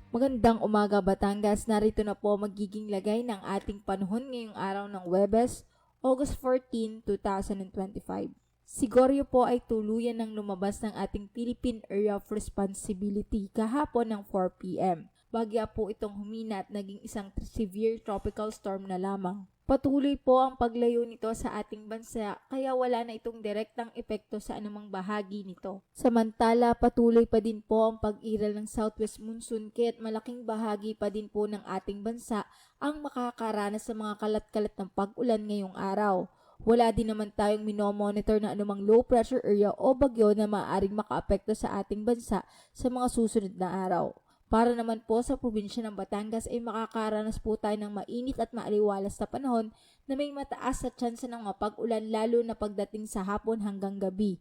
Magandang umaga Batangas, narito na po magiging lagay ng ating panahon ngayong araw ng Huwebes, August 14, 2025. Siguryo po ay tuluyan ng lumabas ng ating Philippine Area of Responsibility kahapon ng 4 p.m. Bagya po itong humina at naging isang severe tropical storm na lamang. Patuloy po ang paglayo nito sa ating bansa kaya wala na itong direktang epekto sa anumang bahagi nito. Samantala, patuloy pa din po ang pag-iral ng southwest monsoon kaya't malaking bahagi pa din po ng ating bansa ang makakaranas sa mga kalat-kalat ng pag-ulan ngayong araw. Wala din naman tayong minomonitor na anumang low pressure area o bagyo na maaaring makaapekto sa ating bansa sa mga susunod na araw. Para naman po sa probinsya ng Batangas ay makakaranas po tayo ng mainit at maaliwalas na panahon na may mataas sa tsansa ng mapag-ulan lalo na pagdating sa hapon hanggang gabi.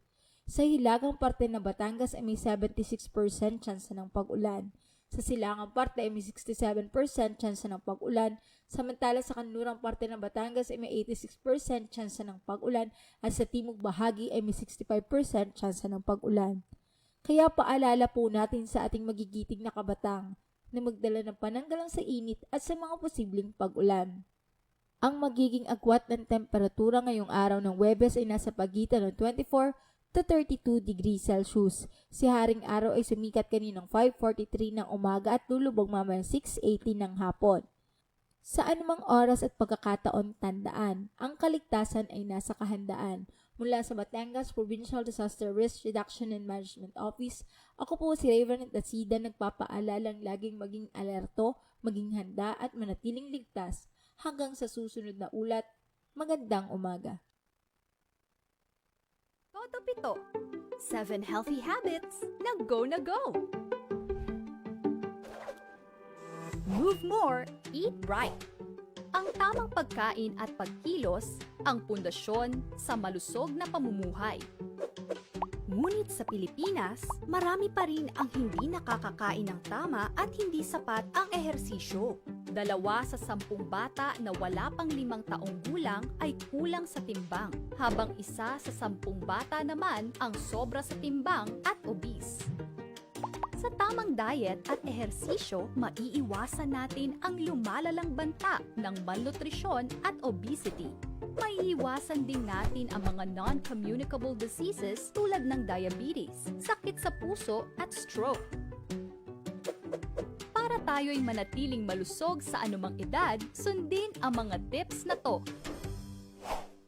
Sa hilagang parte ng Batangas ay may 76% tsansa ng pag-ulan. Sa silangang parte ay may 67% tsansa ng pag-ulan. Samantala sa kanlurang parte ng Batangas ay may 86% tsansa ng pag-ulan at sa timog bahagi ay may 65% tsansa ng pag-ulan. Kaya paalala po natin sa ating magigiting na kabatang na magdala ng pananggalang sa init at sa mga posibleng pag-ulan. Ang magiging agwat ng temperatura ngayong araw ng Huwebes ay nasa pagitan ng 24 to 32 degrees Celsius. Si Haring Araw ay sumikat kaninang 5:43 ng umaga at lulubog mamayang 6:18 ng hapon. Sa anumang oras at pagkakataon tandaan, ang kaligtasan ay nasa kahandaan. Mula sa Batangas Provincial Disaster Risk Reduction and Management Office, ako po si Raven Dasida nagpapaalalang laging maging alerto, maging handa at manatiling ligtas hanggang sa susunod na ulat. Magandang umaga. Toto Pito, 7 healthy habits na go na go. Move more, eat right. Ang tamang pagkain at pagkilos ang pundasyon sa malusog na pamumuhay. Ngunit sa Pilipinas, marami pa rin ang hindi nakakakain ng tama at hindi sapat ang ehersisyo. 2 sa 10 bata na wala pang 5 taong gulang ay kulang sa timbang, habang 1 sa 10 bata naman ang sobra sa timbang at obese. Sa tamang diet at ehersisyo, maiiwasan natin ang lumalalang banta ng malnutrisyon at obesity. Maiiwasan din natin ang mga non-communicable diseases tulad ng diabetes, sakit sa puso at stroke. Para tayo'y manatiling malusog sa anumang edad, sundin ang mga tips na to.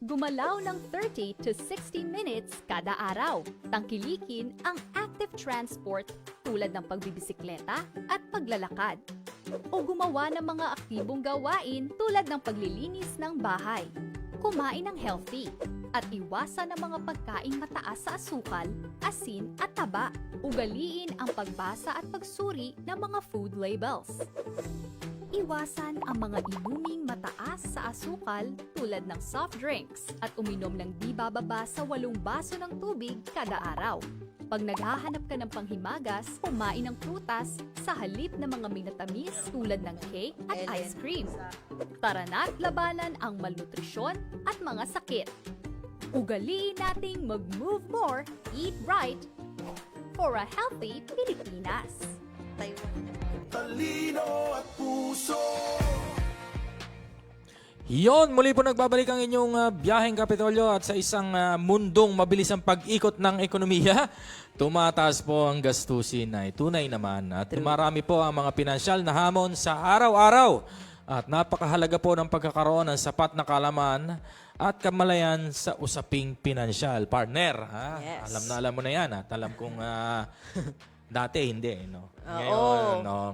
Gumalaw ng 30 to 60 minutes kada araw. Tangkilikin ang active transport tulad ng pagbibisikleta at paglalakad. O gumawa ng mga aktibong gawain tulad ng paglilinis ng bahay. Kumain ng healthy at iwasan ang mga pagkaing mataas sa asukal, asin at taba. Ugaliin ang pagbasa at pagsuri ng mga food labels. Iwasan ang mga inuming mataas sa asukal tulad ng soft drinks at uminom ng di bababa sa 8 baso ng tubig kada araw. Pag naghahanap ka ng panghimagas, kumain ng prutas sa halip ng mga minatamis tulad ng cake at ice cream. Tara na't labanan ang malnutrisyon at mga sakit. Ugaliin nating mag-move more, eat right, for a healthy Pilipinas. Talino at puso. Yon, muli po nagbabalik ang inyong biyaheng Kapitolyo at sa isang mundong mabilis ang pag-ikot ng ekonomiya, tumataas po ang gastusin ay tunay naman at marami po ang mga pinansyal na hamon sa araw-araw at napakahalaga po ng pagkakaroon ng sapat na kaalaman at kamalayan sa usaping pinansyal. Partner, ha? Yes. Alam mo na yan at alam kong dati hindi, no?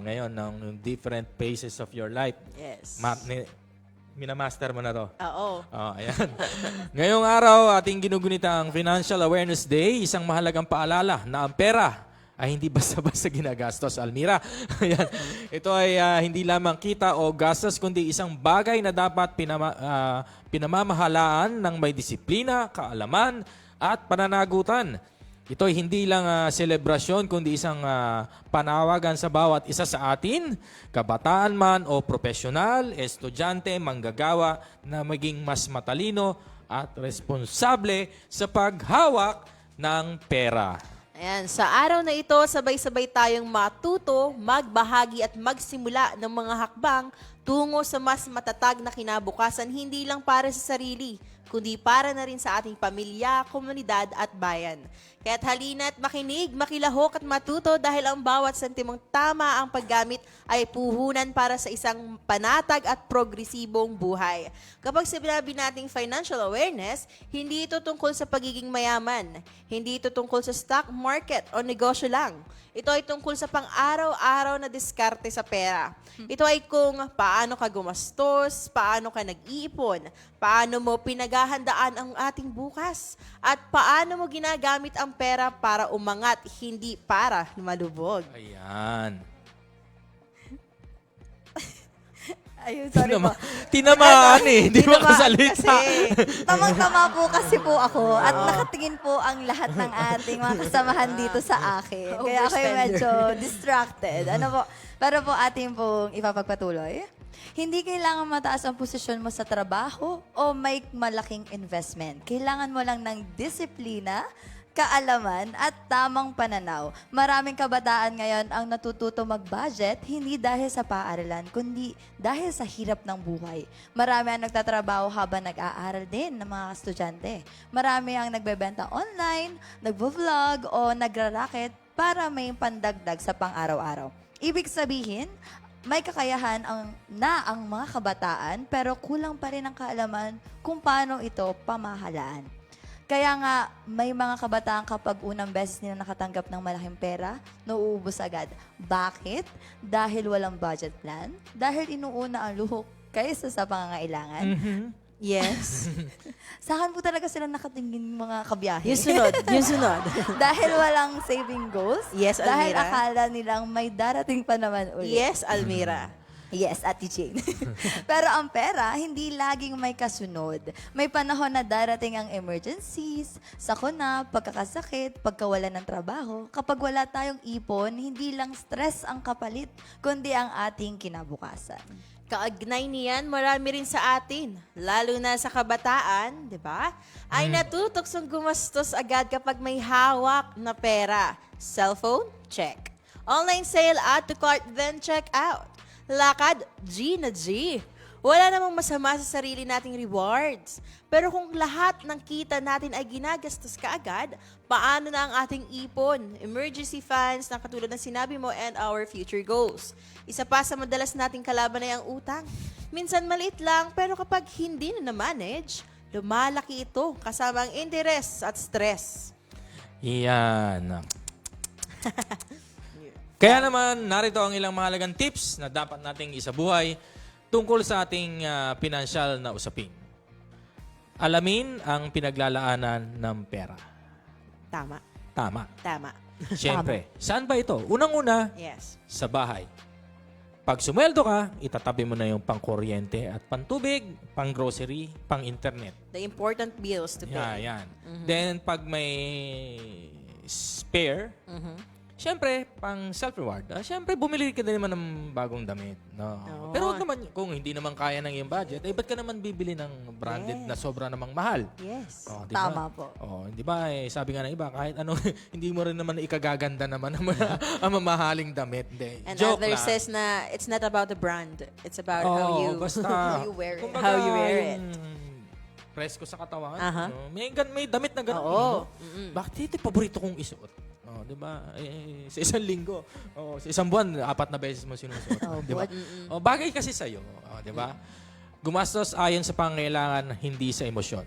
Ngayon, ng different phases of your life. Yes. Minamaster mo na to. Oo. Ayan. Ngayong araw, ating ginugunita ang Financial Awareness Day, isang mahalagang paalala na ang pera ay hindi basta-basta ginagastos, Almira. Ayan. Ito ay hindi lamang kita o gastos, kundi isang bagay na dapat pinamamahalaan ng may disiplina, kaalaman, at pananagutan. Ito ay hindi lang selebrasyon, kundi isang panawagan sa bawat isa sa atin, kabataan man o profesional, estudyante, manggagawa, na maging mas matalino at responsable sa paghawak ng pera. Ayan, sa araw na ito, sabay-sabay tayong matuto, magbahagi at magsimula ng mga hakbang tungo sa mas matatag na kinabukasan, hindi lang para sa sarili, kundi para na rin sa ating pamilya, komunidad at bayan. Kaya't halina't makinig, makilahok at matuto dahil ang bawat sentimong tama ang paggamit ay puhunan para sa isang panatag at progresibong buhay. Kapag sinabi nating financial awareness, hindi ito tungkol sa pagiging mayaman. Hindi ito tungkol sa stock market o negosyo lang. Ito ay tungkol sa pang-araw-araw na diskarte sa pera. Ito ay kung paano ka gumastos, paano ka nag-iipon, paano mo pinaghahandaan ang ating bukas, at paano mo ginagamit ang pera para umangat, hindi para malubog. Ayan. Ayun, sorry po. Tinamaan hindi makasalita. Tamang-tama po kasi po ako at nakatingin po ang lahat ng ating mga kasamahan dito sa akin. Kaya ako yung medyo distracted. Pero po ating pong ipapagpatuloy. Hindi kailangan mataas ang posisyon mo sa trabaho o may malaking investment. Kailangan mo lang ng disiplina, kaalaman at tamang pananaw. Maraming kabataan ngayon ang natututo mag-budget hindi dahil sa paaralan, kundi dahil sa hirap ng buhay. Marami ang nagtatrabaho habang nag-aaral din ng mga estudyante. Marami ang nagbebenta online, nagvo-vlog o nagra-racket para may pandagdag sa pang-araw-araw. Ibig sabihin, may kakayahan ang mga kabataan pero kulang pa rin ang kaalaman kung paano ito pamahalaan. Kaya nga, may mga kabataan kapag unang beses nila nakatanggap ng malaking pera, nauubos agad. Bakit? Dahil walang budget plan? Dahil inuuna ang luho kaysa sa pangangailangan? Yes. Saan po talaga sila nakatingin mga kabiyahe? Yung sunod. Dahil walang saving goals? Yes, Dahil Almira. akala nilang may darating pa naman ulit. Yes, Almira. Yes, Ate Jane. Pero ang pera, hindi laging may kasunod. May panahon na darating ang emergencies, sakuna, pagkakasakit, pagkawalan ng trabaho. Kapag wala tayong ipon, hindi lang stress ang kapalit, kundi ang ating kinabukasan. Kaagnay niyan, marami rin sa atin, lalo na sa kabataan, di ba? Ay natutuksong gumastos agad kapag may hawak na pera. Cellphone? Check. Online sale, add to cart, then check out. Lakad, G na G. Wala namang masama sa sarili nating rewards. Pero kung lahat ng kita natin ay ginagastos kaagad, paano na ang ating ipon, emergency funds na katulad ng sinabi mo, and our future goals? Isa pa sa madalas nating kalaban ay ang utang. Minsan maliit lang, pero kapag hindi na na-manage, lumalaki ito kasama ang interest at stress. Yan. Kaya naman, narito ang ilang mahalagang tips na dapat nating isabuhay tungkol sa ating pinansyal na usapin. Alamin ang pinaglalaanan ng pera. Tama. Tama. Tama. Siyempre, saan ba ito? Unang-una, Yes. sa bahay. Pag sumweldo ka, itatabi mo na yung pang-kuryente at pang-tubig, pang-grocery, pang-internet. The important bills to pay. Yan. Then, pag may spare, siyempre, pang self-reward. Siyempre, bumili ka na naman ng bagong damit. No. Oo. Pero wag naman, kung hindi naman kaya ng iyong budget, ba't ka naman bibili ng branded na sobra namang mahal? Yes. Oh, di Tama ba? po. Oh, di ba? Sabi nga ng iba, kahit ano, hindi mo rin naman ikagaganda naman ang mamahaling damit. Hindi. And Joke others lang. says na it's not about the brand. It's about how you basta, how you wear it. kumbaga, How you wear it. yung presko sa katawan. Aha. No? May damit na gano'n. Oo. Bakit ito paborito kong isuot? Oh, di ba? Sa isang linggo, sa isang buwan, 4 na beses mo sinusuot. Oh, di ba? buwan. Bagay kasi sa'yo. Di ba? Gumastos ayon sa pangangailangan, hindi sa emosyon.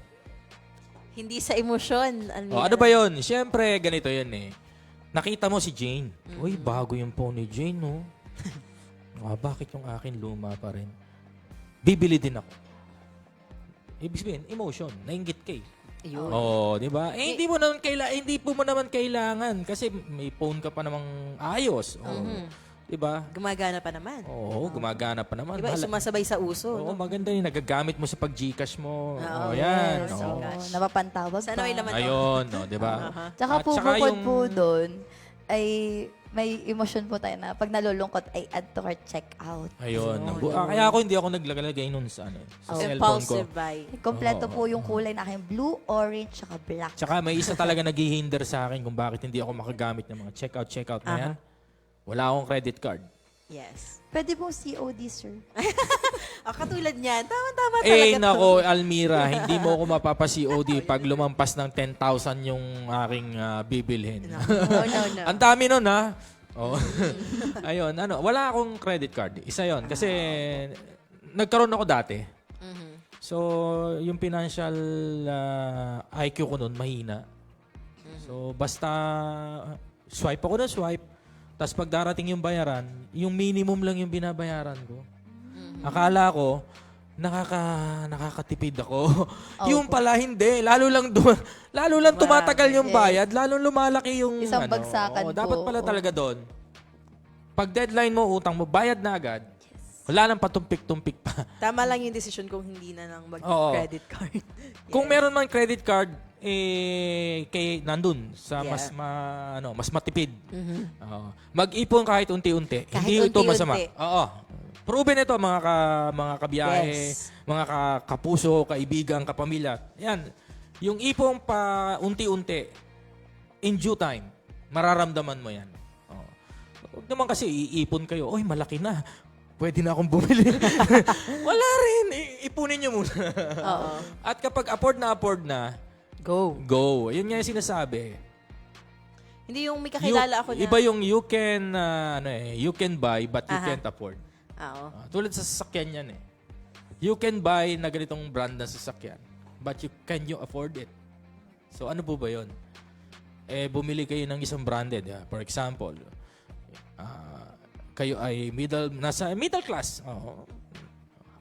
Hindi sa emosyon. Ano ba yun? Siyempre, ganito yun eh. Nakita mo si Jane. Uy, bago yung phone ni Jane, no? Bakit yung akin luma pa rin? Bibili din ako. Ibig sabihin, emotion. Nainggit ka eh. Yun. Di ba? Hindi mo naman kailangan kasi may phone ka pa namang ayos. Di ba? Gumagana pa naman. Oo, gumagana pa naman. Diba, sumasabay sa uso. Oo, no? maganda yung nagagamit mo sa pag-Gcash mo. Oo, Yan. yes. Oo. Gosh. Napapantawag Sana pa. may laman. Ayun, di ba? Tsaka At po, saka bukod po doon, ay may emosyon po tayo na pag nalulungkot ay add to cart check out. Ayun. Kaya hindi ako naglalagay nun sa, sa cellphone ko. Impulsive buy. Kompleto po yung kulay na aking blue, orange, tsaka black. Tsaka may isa talaga naghihinder sa akin kung bakit hindi ako makagamit ng mga checkout na yan. Wala akong credit card. Yes. Pwede po COD, sir. Katulad niyan. Tama-tama talaga to. Nako, Almira, hindi mo ako mapapa-COD pag lumampas ng 10,000 yung aking bibilhin. No. Ang dami nun, ha? Oh. Ayun, wala akong credit card. Isa yon kasi nagkaroon ako dati. So, yung financial IQ ko nun, mahina. So, basta swipe ako na swipe. Tapos pag darating yung bayaran, yung minimum lang yung binabayaran ko. Akala ko, nakakatipid ako. Yung pala hindi. Lalo lang tumatagal yung bayad, lalo lumalaki yung Isang bagsakan po. Dapat pala talaga doon. Pag deadline mo, utang mo, bayad na agad. Wala nang patumpik-tumpik pa. Tama lang yung decision kung hindi na lang Oo. mag-credit card. Kung meron man credit card, nandun sa Yeah. mas matipid. Oo. Mag-ipon kahit unti-unti. Kahit Hindi ito unti-unti. masama. Oo. Proven ito mga kabiyahe, Yes. mga kapuso, kaibigan, kapamilya. Yan. Yung ipon pa unti-unti, in due time, mararamdaman mo yan. Oo. Huwag naman kasi iipon kayo, oy, malaki na. Pwede na akong bumili. Wala rin. Ipunin nyo muna. Oo. At kapag afford na, Go. go. Yun nga yung sinasabi. Hindi yung may kakilala ako na. Iba yung you can buy but you Aha. can't afford. Oo. Tulad sa sasakyan yan eh. You can buy na ganitong brand na sasakyan but can you afford it? So ano po ba yun? Bumili kayo ng isang branded. For example, kayo ay nasa middle class.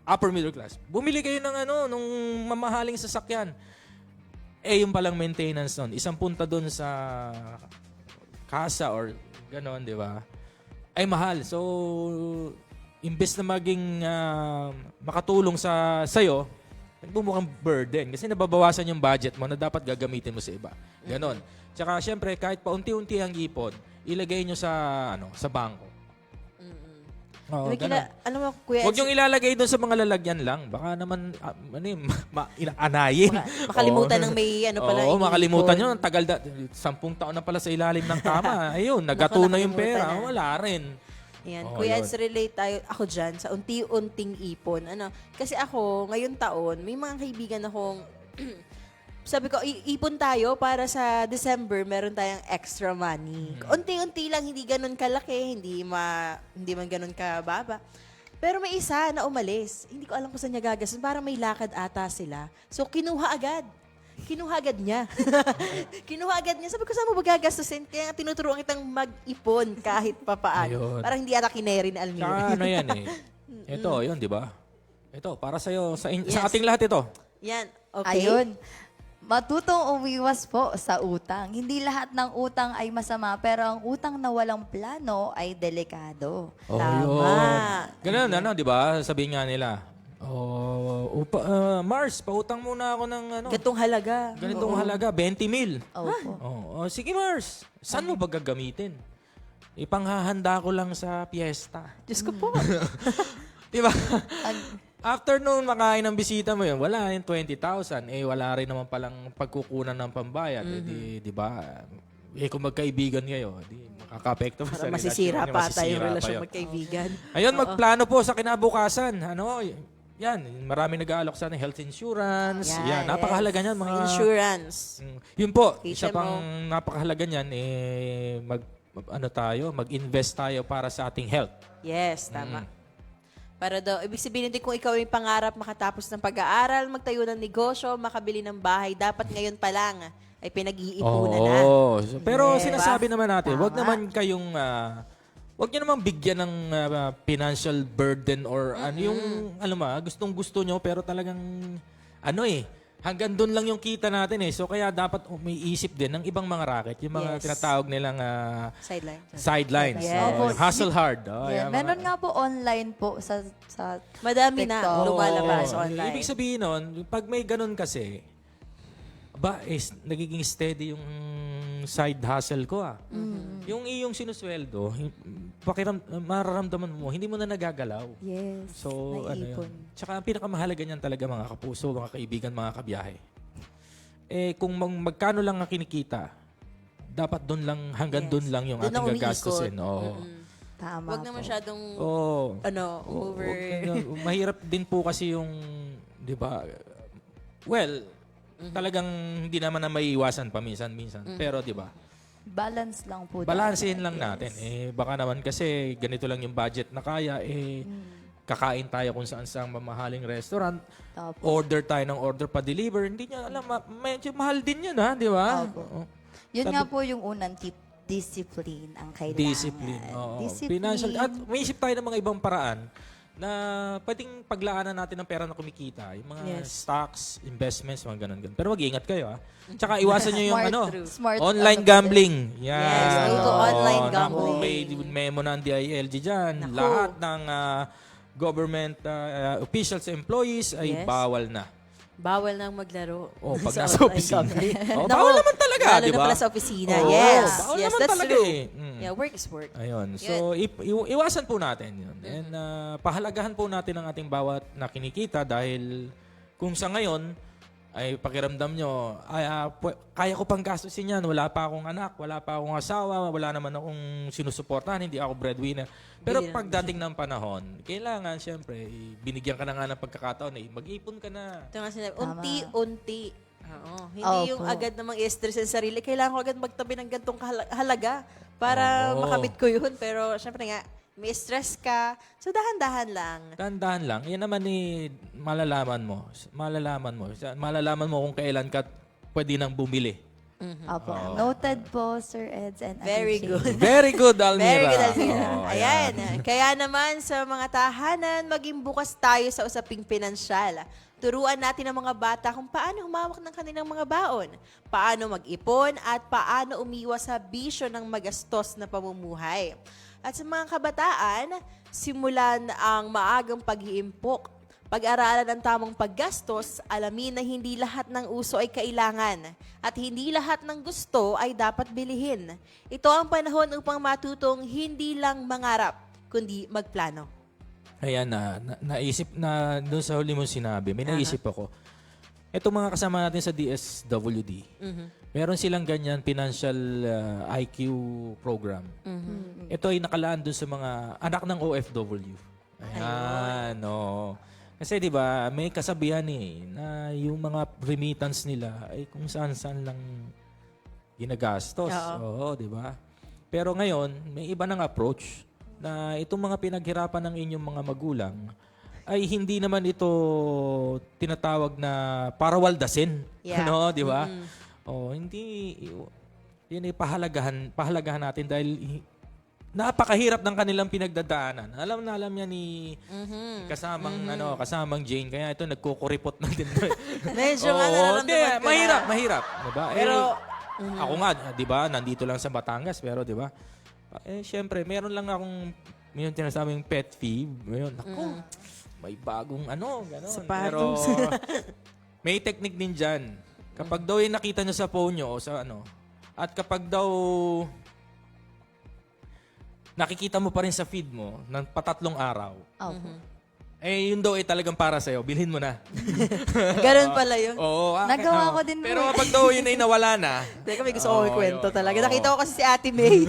Upper middle class. Bumili kayo ng nung mamahaling sasakyan. Yung palang maintenance nun, isang punta dun sa kasa or ganon, di ba? Ay mahal. So, imbes na maging makatulong sa'yo, nagbumukhang burden. Kasi nababawasan yung budget mo na dapat gagamitin mo sa iba. Ganon. Tsaka syempre, kahit paunti-unti ang ipon, ilagay nyo sa bangko. Oo, ganon. Alam mo, Kuya Huwag Eds, yung ilalagay doon sa mga lalagyan lang. Baka naman, anayin. makalimutan ng may pala. Oo, iniipon. makalimutan nyo. Ang tagal 10 taon na pala sa ilalim ng kama. Ayun, nagato na yung nakalimutan pera. na. Wala rin. Yan. Oo, Kuya yun. Eds, relate tayo ako dyan sa unti-unting ipon. Kasi ako, ngayon taon, may mga kaibigan akong sabi ko, ipon tayo para sa December, meron tayong extra money. Unti-unti lang, hindi ganun kalaki, hindi man ganun kababa. Pero may isa na umalis. Hindi ko alam kung saan niya gagastos. Parang may lakad ata sila. So, kinuha agad. Kinuha agad niya. Kinuha agad niya. Sabi ko, saan mo ba gagastusin? Kaya nga tinuturuan kitang mag-ipon kahit papaano. Ayun. Parang hindi ata kineri ni Almira. Tsaka ano yan eh. Ito, yun, di ba? Ito, para sa'yo, sa Yes. ating lahat ito. Yan. Okay. Ayun. Matutong umiwas po sa utang. Hindi lahat ng utang ay masama, pero ang utang na walang plano ay delikado. Tama. Ganun, di ba? Sabihin nga nila, Mars, pautang muna ako ng Gatong halaga. ganitong halaga, 20 mil. Opo. Sige Mars, saan mo ba gagamitin? Ipanghahanda ko lang sa piyesta. Diyos ko po. Di ba? After noon, makain ng bisita mo yun, wala yung 20,000. Wala rin naman palang pagkukunan ng pambayad. Di ba? Kung magkaibigan kayo, di makaka-apekto pa sa Para relasyon masisira niyo, pa masisira tayong pa relasyon yun. magkaibigan. Ayun, magplano po sa kinabukasan. Yan, marami nag-aalok sa health insurance. Yan, napakahalaga niyan. Mga Insurance. Yun po, Kitchen isa pang napakahalaga niyan, mag-invest tayo para sa ating health. Yes, tama. Para daw, ibig sabihin din kung ikaw ay pangarap makatapos ng pag-aaral, magtayo ng negosyo, makabili ng bahay, dapat ngayon pa lang ay pinag-iipunan na. Pero Yes. sinasabi naman natin, wag Tama. naman kayong wag niyo naman bigyan ng financial burden or yung gustong-gusto nyo pero talagang hanggang doon lang yung kita natin eh. So kaya dapat may isip din ng ibang mga racket, yung mga Yes. tinatawag nilang Sideline. sidelines. Yes. Yung hustle hard. Yeah, meron nga po online po sa Madami na TikTok. lumalabas Oo. online. Ibig sabihin nun, pag may ganun kasi, nagiging steady yung side hustle ko Yung iyong sinusweldo, mararamdaman mo, hindi mo na nagagalaw. Yes, So, naiipon. yun. Tsaka ang pinakamahalaga niyan talaga mga kapuso, mga kaibigan, mga kabiyahe. Kung magkano lang ang kinikita, dapat doon lang, hanggang doon lang yung Doon ating lang gagastusin. umiikot. Oo. Tama Huwag na po. masyadong, over. Mahirap din po kasi yung, di ba, talagang hindi naman na maiiwasan paminsan-minsan. Pero di ba, Balance lang po. balansehin dapat. lang natin. Baka naman kasi ganito lang yung budget na kaya, kakain tayo kung saan sa mamahaling restaurant, Opo. order tayo ng order pa-deliver, hindi niya alam, medyo mahal din yun di ba? Opo. Oo. Yun Sabi- nga po yung unang tip. Discipline ang kailangan. Discipline. Oo. Financial. At may isip tayo ng mga ibang paraan na pwedeng paglaanan natin ng pera na kumikita. Yung mga Yes. stocks, investments, mga ganun. Pero mag-iingat kayo Tsaka iwasan nyo yung Smart online gambling. Yan. Yes, no to online Oo, gambling. May memo ng DILG dyan. Naku. Lahat ng government officials, employees ay Yes. bawal na. Bawal nang maglaro. Pag sa nasa online opisina. gambling. Bawal Naku, naman talaga, lalo di na ba? pala sa opisina. Oo, Yes. bawal Yes, naman that's talaga true. Yeah, Work is work. Ayun. So, iwasan po natin yun. And pahalagahan po natin ang ating bawat na kinikita dahil kung sa ngayon ay pakiramdam nyo, kaya ko pang gastusin yan. Wala pa akong anak, wala pa akong asawa, wala naman akong sinusuportahan, hindi ako breadwinner. Pero Bili lang. pagdating ng panahon, kailangan siyempre, binigyan ka na nga ng pagkakataon, mag-ipon ka na. Ito nga sinabi, Tama. unti-unti. Oo. Hindi Opo. yung agad namang i-stress ang sarili. Kailangan ko agad magtabi ng gantong halaga para makamit ko yun. Pero syempre nga, may stress ka. So dahan-dahan lang. Tandaan lang, yan naman malalaman mo. Malalaman mo kung kailan ka pwede nang bumili. Opo. Noted po, Sir Eds and Very Ate good. Shane. Very good, Almira. Very good, Almira. Oo, Ayan. Kaya naman sa mga tahanan, maging bukas tayo sa usaping pinansyal. Turuan natin ang mga bata kung paano humawak ng kanilang mga baon, paano mag-ipon, at paano umiwas sa bisyo ng magastos na pamumuhay. At sa mga kabataan, simulan ang maagang pag-iimpok. Pag-aralan ang tamang paggastos, alamin na hindi lahat ng uso ay kailangan at hindi lahat ng gusto ay dapat bilihin. Ito ang panahon upang matutong hindi lang mangarap, kundi magplano. Ayan naisip na doon sa huli mong sinabi, may naisip ako. Itong mga kasama natin sa DSWD, meron silang ganyan financial IQ program. Ito ay nakalaan doon sa mga anak ng OFW. Ayan, oo. Kasi 'di ba, may kasabihan na yung mga remittance nila ay kung saan-saan lang ginagastos. Oo, 'di ba? Pero ngayon, may iba ng approach na itong mga pinaghirapan ng inyong mga magulang ay hindi naman ito tinatawag na para waldasin. Yeah. Ano, 'di ba? Oh, hindi yun ay pahalagahan natin dahil napakahirap ng kanilang pinagdadaanan. Alam yan ni kasamang Jane, kaya ito nagkukuripot na din. Medyo Oo, nararamdaman ko mahirap, 'di ba? Pero, Ako nga, 'di ba, nandito lang sa Batangas, pero 'di ba? Syempre, meron lang akong yung tinasabing pet peeve. Ngayon, ako, may bagong gano'n. Pero may technique din dyan. Kapag daw yung nakita nyo sa phone nyo o sa at kapag daw nakikita mo pa rin sa feed mo ng patatlong araw, yun daw ay talagang para sa'yo. Bilhin mo na. Ganun pala yun. Oo. Nagawa ko din mo Pero kapag daw yun ay nawala na, Teka, may gusto ko ikwento talaga. Nakita ko kasi si Ate May.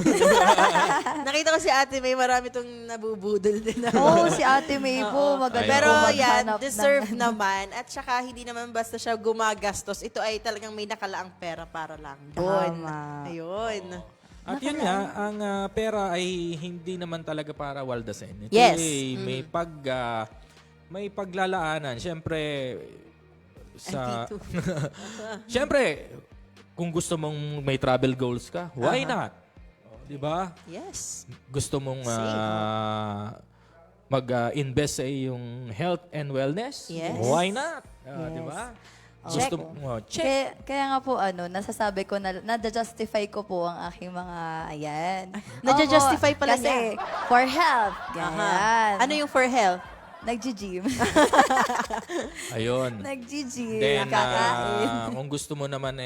Nakita ko si Ate May, marami itong nabubudol din. Oo, si Ate May po. Magaling Pero po yan, maghanap deserve ng- naman. At saka hindi naman basta siya gumagastos. Ito ay talagang may nakalaang pera para lang doon. Tama. Ayun. at yun nga, ang pera ay hindi naman talaga para waldasin. Ito Yes. ay may paglalaanan. Siyempre, Siyempre, kung gusto mong may travel goals ka, why not? Di ba? Yes. Gusto mong mag-invest sa iyong health and wellness? Yes. Why not? Di Yes. ba? Check. Check. Kaya nga po, nasasabi ko na, na-justify ko po ang aking mga, ayan. Nadja-justify pala kasi, niya. for health. Ganyan. Ano yung for health? Nag-gym. Ayun. Nag-gym. Then, Kakain. kung gusto mo naman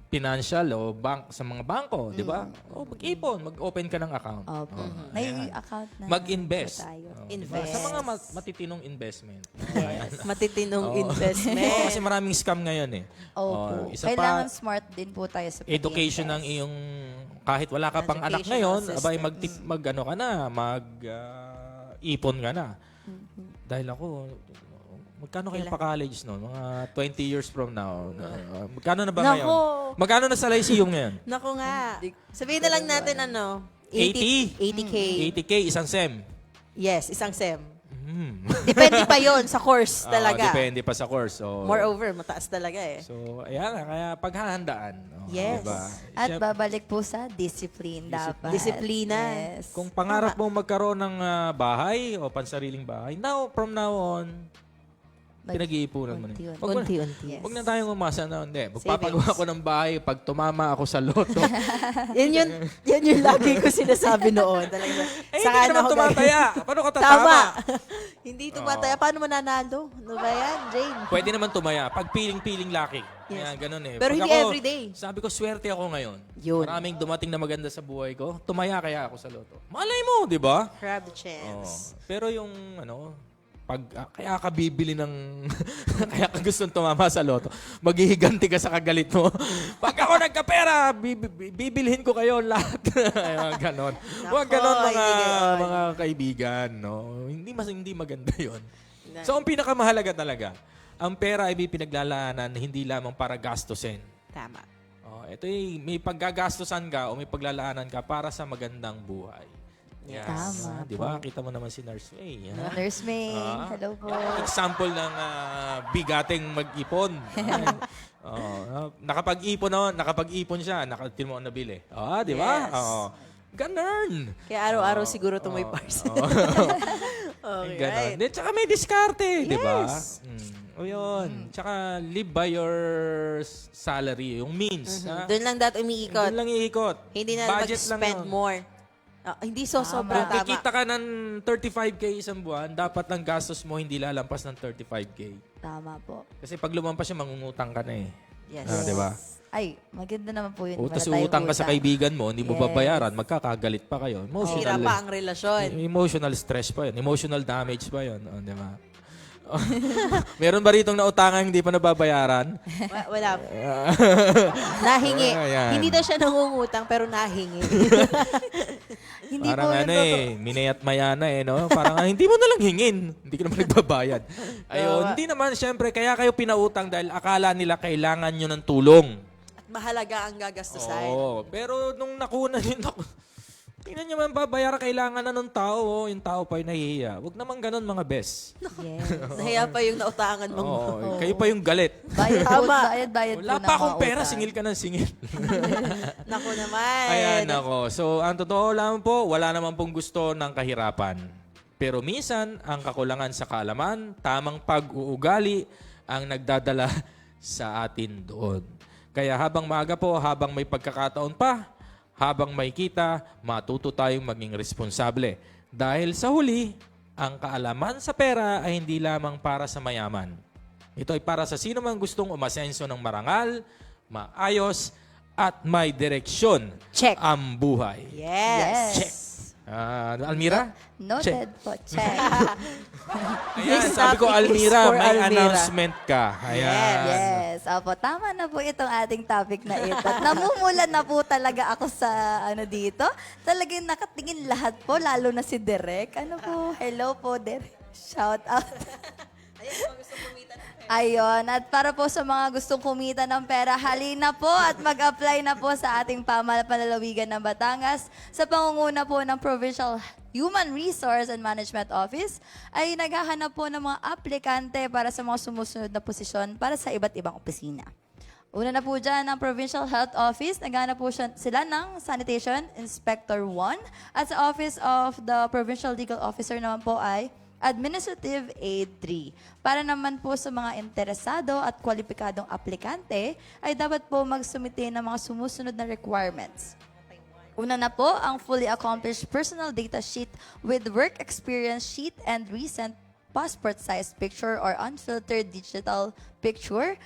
financial o sa mga bangko, di ba? O mag-ipon, mag-open ka ng account. Opo. Oh, May ayan. account na. Mag-invest. po tayo. Oh, Invest. diba? Sa mga matitinong investment. Matitinong Oo. investment. Kasi maraming scam ngayon Opo. isa Kailangan pa, smart din po tayo sa education ng pag-invest. iyong kahit wala ka pang anak Educational ngayon, system. abay ipon ka na. Dahil ako, magkano kayo pa-college noon? Mga 20 years from now. Magkano na ba Nako. ngayon? Magkano na sa Lyceum ngayon? Naku nga. Sabihin na lang natin 80? 80K. 80K, isang SEM. Yes, isang SEM. Mm. Depende pa yon sa course talaga. Depende pa sa course. So, Moreover, mataas talaga eh. So, ayan, kaya paghahandaan. Yes. Diba? At Siyempre, babalik po sa discipline dapat. Disiplina. Yes. kung pangarap mo magkaroon ng bahay o pansariling bahay, from now on, pinag-iipunan mo na. Unti-unti. Unti-unti. Yes. Huwag na tayong umasa na, hindi. Magpapagawa ko ng bahay pag tumama ako sa loto. Yan yung lagi ko sinasabi noon. Talaga. Hindi ka naman tumataya. Paano ka tatama? Tama. Hindi tumataya. Paano mananalo? Ano ba yan, Jane? Pwede naman tumaya. Pag piling-piling laki. Yes. Yan, ganun eh. Pero Pag hindi ako, everyday. Sabi ko, swerte ako ngayon. Yun. Maraming dumating na maganda sa buhay ko. Tumaya kaya ako sa loto. Malay mo, di ba? Grab the Oo. chance. Pero yung kaya ka bibili ng kaya ka gustong tumama sa loto, maghihiganti ka sa kagalit mo. Pag ako nagkapera, bibilhin ko kayo lahat. Ayun, ganon. Huwag ganon mga kaibigan, no. Hindi maganda 'yon. So ang pinakamahalaga talaga, ang pera ay pinaglalaanan hindi lamang para gastusin. Tama. Ito may paggagastusan ka o may paglalaanan ka para sa magandang buhay. Yes. Tama Di ba? Kita mo naman si Nurse May. ha? Nurse May, Ah. hello po. Example ng bigating mag-ipon. Nakapag-ipon siya, nakatira mo ang nabili. Di ba? Yes. Ganun. Kaya araw-araw siguro itong may parcel. Ganon. Tsaka may diskarte, di ba? Yes. O yun. Tsaka live by your salary, yung means. Ha? Doon lang dapat umiikot. Doon lang iikot. Hindi na Budget lang mag-spend yun. more. Hindi sobrang Kung tama. kikita ka ng 35K isang buwan, dapat lang gastos mo hindi lalampas ng 35K. Tama po. Kasi pag lumampas siya, mangungutang ka na eh. Yes. Di ba? Ay, maganda naman po yun. O, Wala tapos tayong utang ka sa utang. kaibigan mo, hindi mo Yes. babayaran, magkakagalit pa kayo. Hira pa ang relasyon. Emotional stress pa yun. Emotional damage pa yun. O, di ba? Meron ba ritong nautangan hindi pa nababayaran? Wala. Nahingi. Ayan. Hindi na siya nangungutang, pero nahingi. Hindi Parang po yun ano totoo. minay at mayana no? Parang hindi mo na lang hingin. Hindi ka naman nagbabayad. Ayun, hindi naman syempre kaya kayo pinautang dahil akala nila kailangan nyo ng tulong. At mahalaga ang gagastusan. Oo, pero nung nakuna nyo, tingnan nyo man babayaran kailangan na ng tao. Oh. Yung tao pa yung nahihiya. Huwag naman ganun mga bes. Yes. Nahiya pa yung nautangan mong. Oo, kayo pa yung galit. Bayad po, Tama. bayad Wala po pa ng akong mga pera, utang. singil ka ng singil. Naku naman. Ayan ako. So, ang totoo lang po, wala naman pong gusto ng kahirapan. Pero minsan, ang kakulangan sa kaalaman, tamang pag-uugali ang nagdadala sa atin doon. Kaya habang maaga po, habang may pagkakataon pa, habang may kita, matuto tayong maging responsable. Dahil sa huli, ang kaalaman sa pera ay hindi lamang para sa mayaman. Ito ay para sa sino man gustong umasenso ng marangal, maayos, at may direksyon Check. ang buhay. Yes. Check. Almira? Noted po. Check. Ayan, This sabi ko, topic is Almira, for may Almira. announcement ka. Ayan. Yes. Opo, tama na po itong ating topic na ito. At namumulan na po talaga ako sa ano dito. Talagang nakatingin lahat po, lalo na si Derek. Ano po? Hello po, Derek. Shout out. Ayun, at para po sa mga gustong kumita ng pera, halina po at mag-apply na po sa ating panlalawigan ng Batangas sa pangunguna po ng Provincial Human Resource and Management Office ay naghahanap po ng mga aplikante para sa mga sumusunod na posisyon para sa iba't ibang opisina. Una na po dyan ang Provincial Health Office. Naghahanap po sila ng Sanitation Inspector 1 at sa Office of the Provincial Legal Officer naman po ay Administrative Aid 3. Para naman po sa mga interesado at kwalipikadong aplikante, ay dapat po magsumite ng mga sumusunod na requirements. Una na po, ang fully accomplished personal data sheet with work experience sheet and recent passport-sized picture or unfiltered digital picture,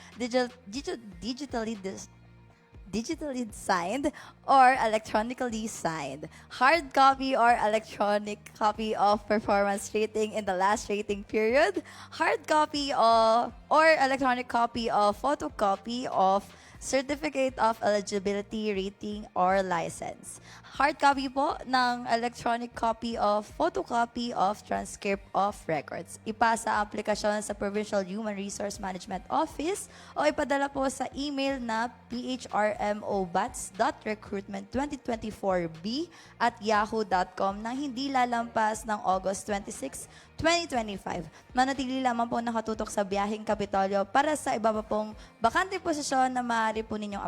digitally signed or electronically signed. Hard copy or electronic copy of performance rating in the last rating period. Hard copy or electronic copy of photocopy of Certificate of Eligibility, Rating, or License. Hard copy po ng electronic copy of photocopy of transcript of records. Ipasa ang aplikasyon sa Provincial Human Resource Management Office o ipadala po sa email na phrmobats.recruitment2024b@yahoo.com nang hindi lalampas ng August 26, 2025. Manatili lamang po nakatutok sa biyaheng Kapitolyo para sa iba pa pong bakante posisyon na maaari po ninyong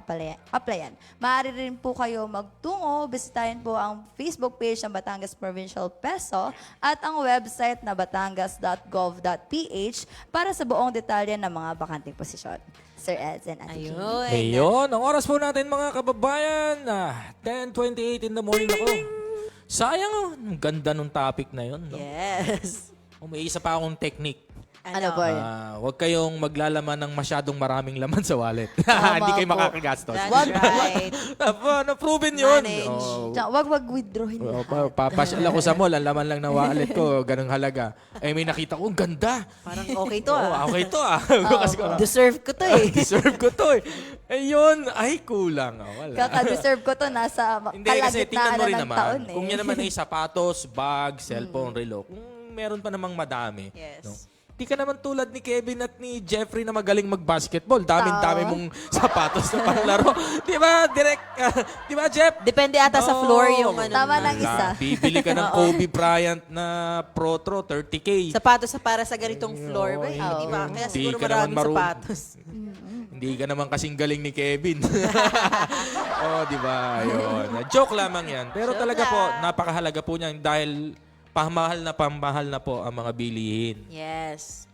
applyan. Maaari rin po kayo magtungo, bisitahin po ang Facebook page ng Batangas Provincial Peso at ang website na batangas.gov.ph para sa buong detalye ng mga bakanteng posisyon. Sir Eds and Ate Jean. Ayun. Ayun, ang oras po natin mga kababayan. 10:28 in the morning ako. Sayang, ang ganda nung topic na yun. No? Yes. May isa pa akong technique. Ano po yun? Huwag kayong maglalaman ng masyadong maraming laman sa wallet. Tama Hindi kayo po. makakagastos. That's right. Na-proven yun. Manage. Oh. Tsaka wag withdrawin lahat. Papasyal ako sa mall, ang laman lang ng wallet ko, ganang halaga. May nakita ko, ang ganda. Parang okay to Okay to Kasi ko, Deserve ko to eh. deserve ko to yun, ay kulang. Wala. Kaka-deserve ko to nasa Hindi, kasi tingnan kalagitnaan mo rin ng naman. taon eh. Kung yan naman ay sapatos, bag, cellphone, relo, kung meron pa namang madami. Yes. No? Di ka naman tulad ni Kevin at ni Jeffrey na magaling mag-basketball. Dami mong sapatos na panglaro. Di ba, direct? Di ba, Jeff? Depende ata sa floor yung ano. Tama ng isa. Bibili ka ng Kobe Bryant na Pro Tro, 30K. Sapatos sa para sa ganitong floor. Ba? Di ba? Kaya Hindi siguro ka naman maraming sapatos. Hindi ka naman kasing galing ni Kevin. Di ba? Yun. Joke lamang yan. Pero Joke talaga lang. po, napakahalaga po niyan dahil pamahal na po ang mga bilihin. Yes.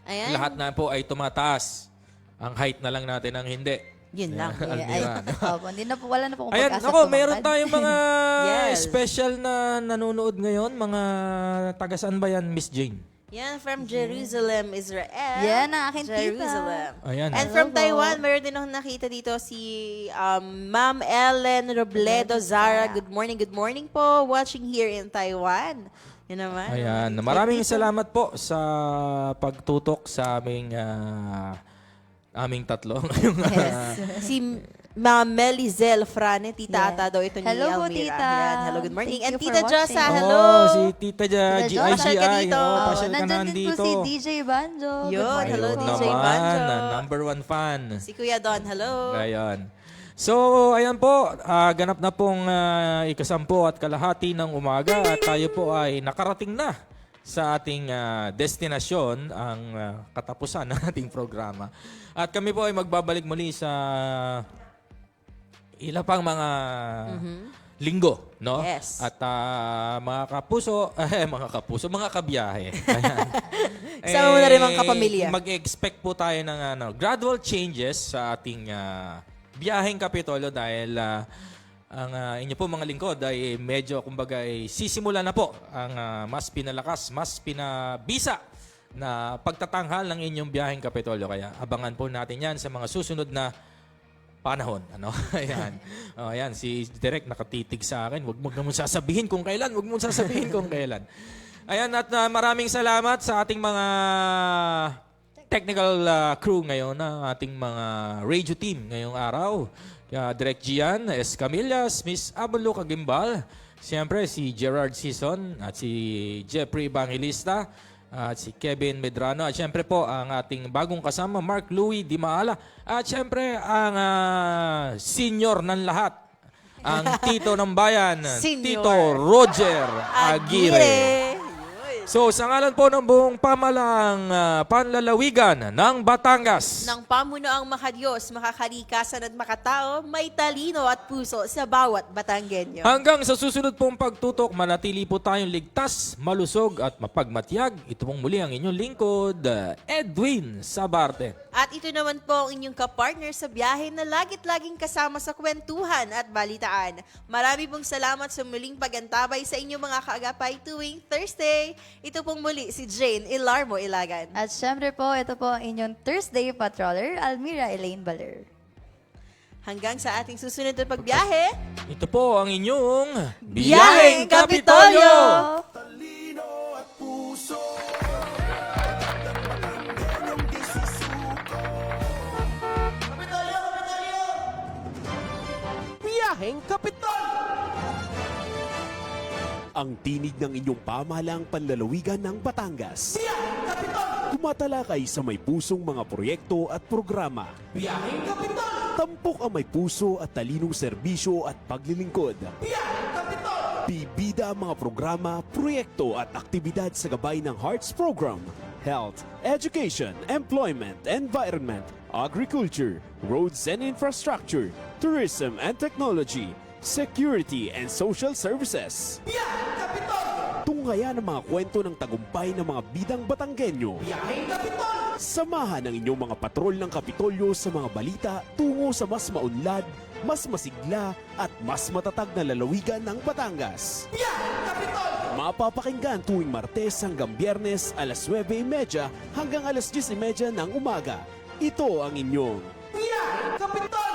Ayan. Lahat na po ay tumataas. Ang height na lang natin ang hindi. Yun lang. Almira. Opo, hindi na po, wala na po akong Ayan, pag-asa ako, tumangkad. meron tayong mga Yes. special na nanonood ngayon. Mga taga-saan ba yan, Miss Jane? Yan, from Jerusalem, Israel. Yan, ang aking tita. Jerusalem. Ayan. And Hello from po. Taiwan, meron din akong nakita dito si Ma'am Ellen Robledo Zara. Good morning po. Watching here in Taiwan. Yun naman. Ayan. Maraming salamat po sa pagtutok sa aming tatlo. Ngayong, Si Ma'am Melizel Frane, tita Yes. ata daw ito ni Hello po, Almira. tita. Yan, hello, good morning. Thank And you Tita for Josa, watching. hello. si Tita Tita Josa, pasyal ka GIGI. dito. Oh, Oo, pasyal ka nandyan din nandito. po si DJ Banjo. Good Yun, morning hello, po. DJ naman, Banjo. number 1 fan. Si Kuya Don, hello. Ayan. So, ayan po, ganap na pong ikasampu at kalahati ng umaga at tayo po ay nakarating na sa ating destinasyon, ang katapusan ng ating programa. At kami po ay magbabalik muli sa ilan pang mga linggo, no? Yes. At mga mga kabiyahe. Ayan. Sama mo na rin mga kapamilya. Mag-expect po tayo ng gradual changes sa ating biyaheng Kapitolyo dahil ang inyo po mga lingkod ay medyo kumbaga ay sisimula na po ang mas pinalakas, mas pinabisa na pagtatanghal ng inyong biyaheng Kapitolyo. Kaya abangan po natin yan sa mga susunod na panahon. Ano? Ayan. Oh, ayan. Si Direk nakatitig sa akin. Huwag mo sasabihin kung kailan. Huwag mo sasabihin kung kailan. Ayan. At maraming salamat sa ating mga technical crew ngayon, na ating mga radio team ngayong araw. Direk Gian S. Camillas, Miss Abelo Cagimbal, siyempre si Gerard Sison at si Jeffrey Evangelista, at si Kevin Medrano, at siyempre po ang ating bagong kasama, Mark Louie Di Maala, at siyempre ang senior ng lahat, ang tito ng bayan, Senior. Tito Roger Aguirre. So, sa ngalan po ng buong pamalang panlalawigan ng Batangas, Ng pamunuang makadiyos, makakalikasan at makatao, may talino at puso sa bawat Batanggenyo. hanggang sa susunod pong pagtutok, manatili po tayong ligtas, malusog at mapagmatyag. Ito pong muli ang inyong lingkod, Edwin Sabarte. At ito naman po ang inyong kapartner sa biyahe na lagit-laging kasama sa kwentuhan at balitaan. Marami pong salamat sa muling pagantabay sa inyong mga kaagapay tuwing Thursday. Ito pong muli si Jane Ilarmo Ilagan. At syempre po, ito po ang inyong Thursday Patroller, Almira Elaine Baler. Hanggang sa ating susunod na pagbiyahe, Ito po ang inyong Biyaheng Kapitolyo! Talino at puso. Biyaheng Kapitol! Ang tinig ng inyong pamahalaang panlalawigan ng Batangas. Biyaheng Kapitol! Tumatalakay sa may pusong mga proyekto at programa. Biyaheng Kapitol! Tampok ang may puso at talinong serbisyo at paglilingkod. Biyaheng Kapitol! Bibida ang mga programa, proyekto at aktibidad sa gabay ng Hearts Program. Health, Education, Employment, Environment, Agriculture, Roads and Infrastructure, Tourism and Technology, Security and Social Services. Tunghayan ang mga kwento ng tagumpay ng mga bidang Batanggenyo. Samahan ang inyong mga patrol ng Kapitolyo sa mga balita tungo sa mas maunlad, mas masigla at mas matatag na lalawigan ng Batangas. Mapapakinggan tuwing Martes hanggang Biyernes alas 9:30 hanggang alas 10:30 ng umaga. Ito ang inyong Biyaheng Kapitol!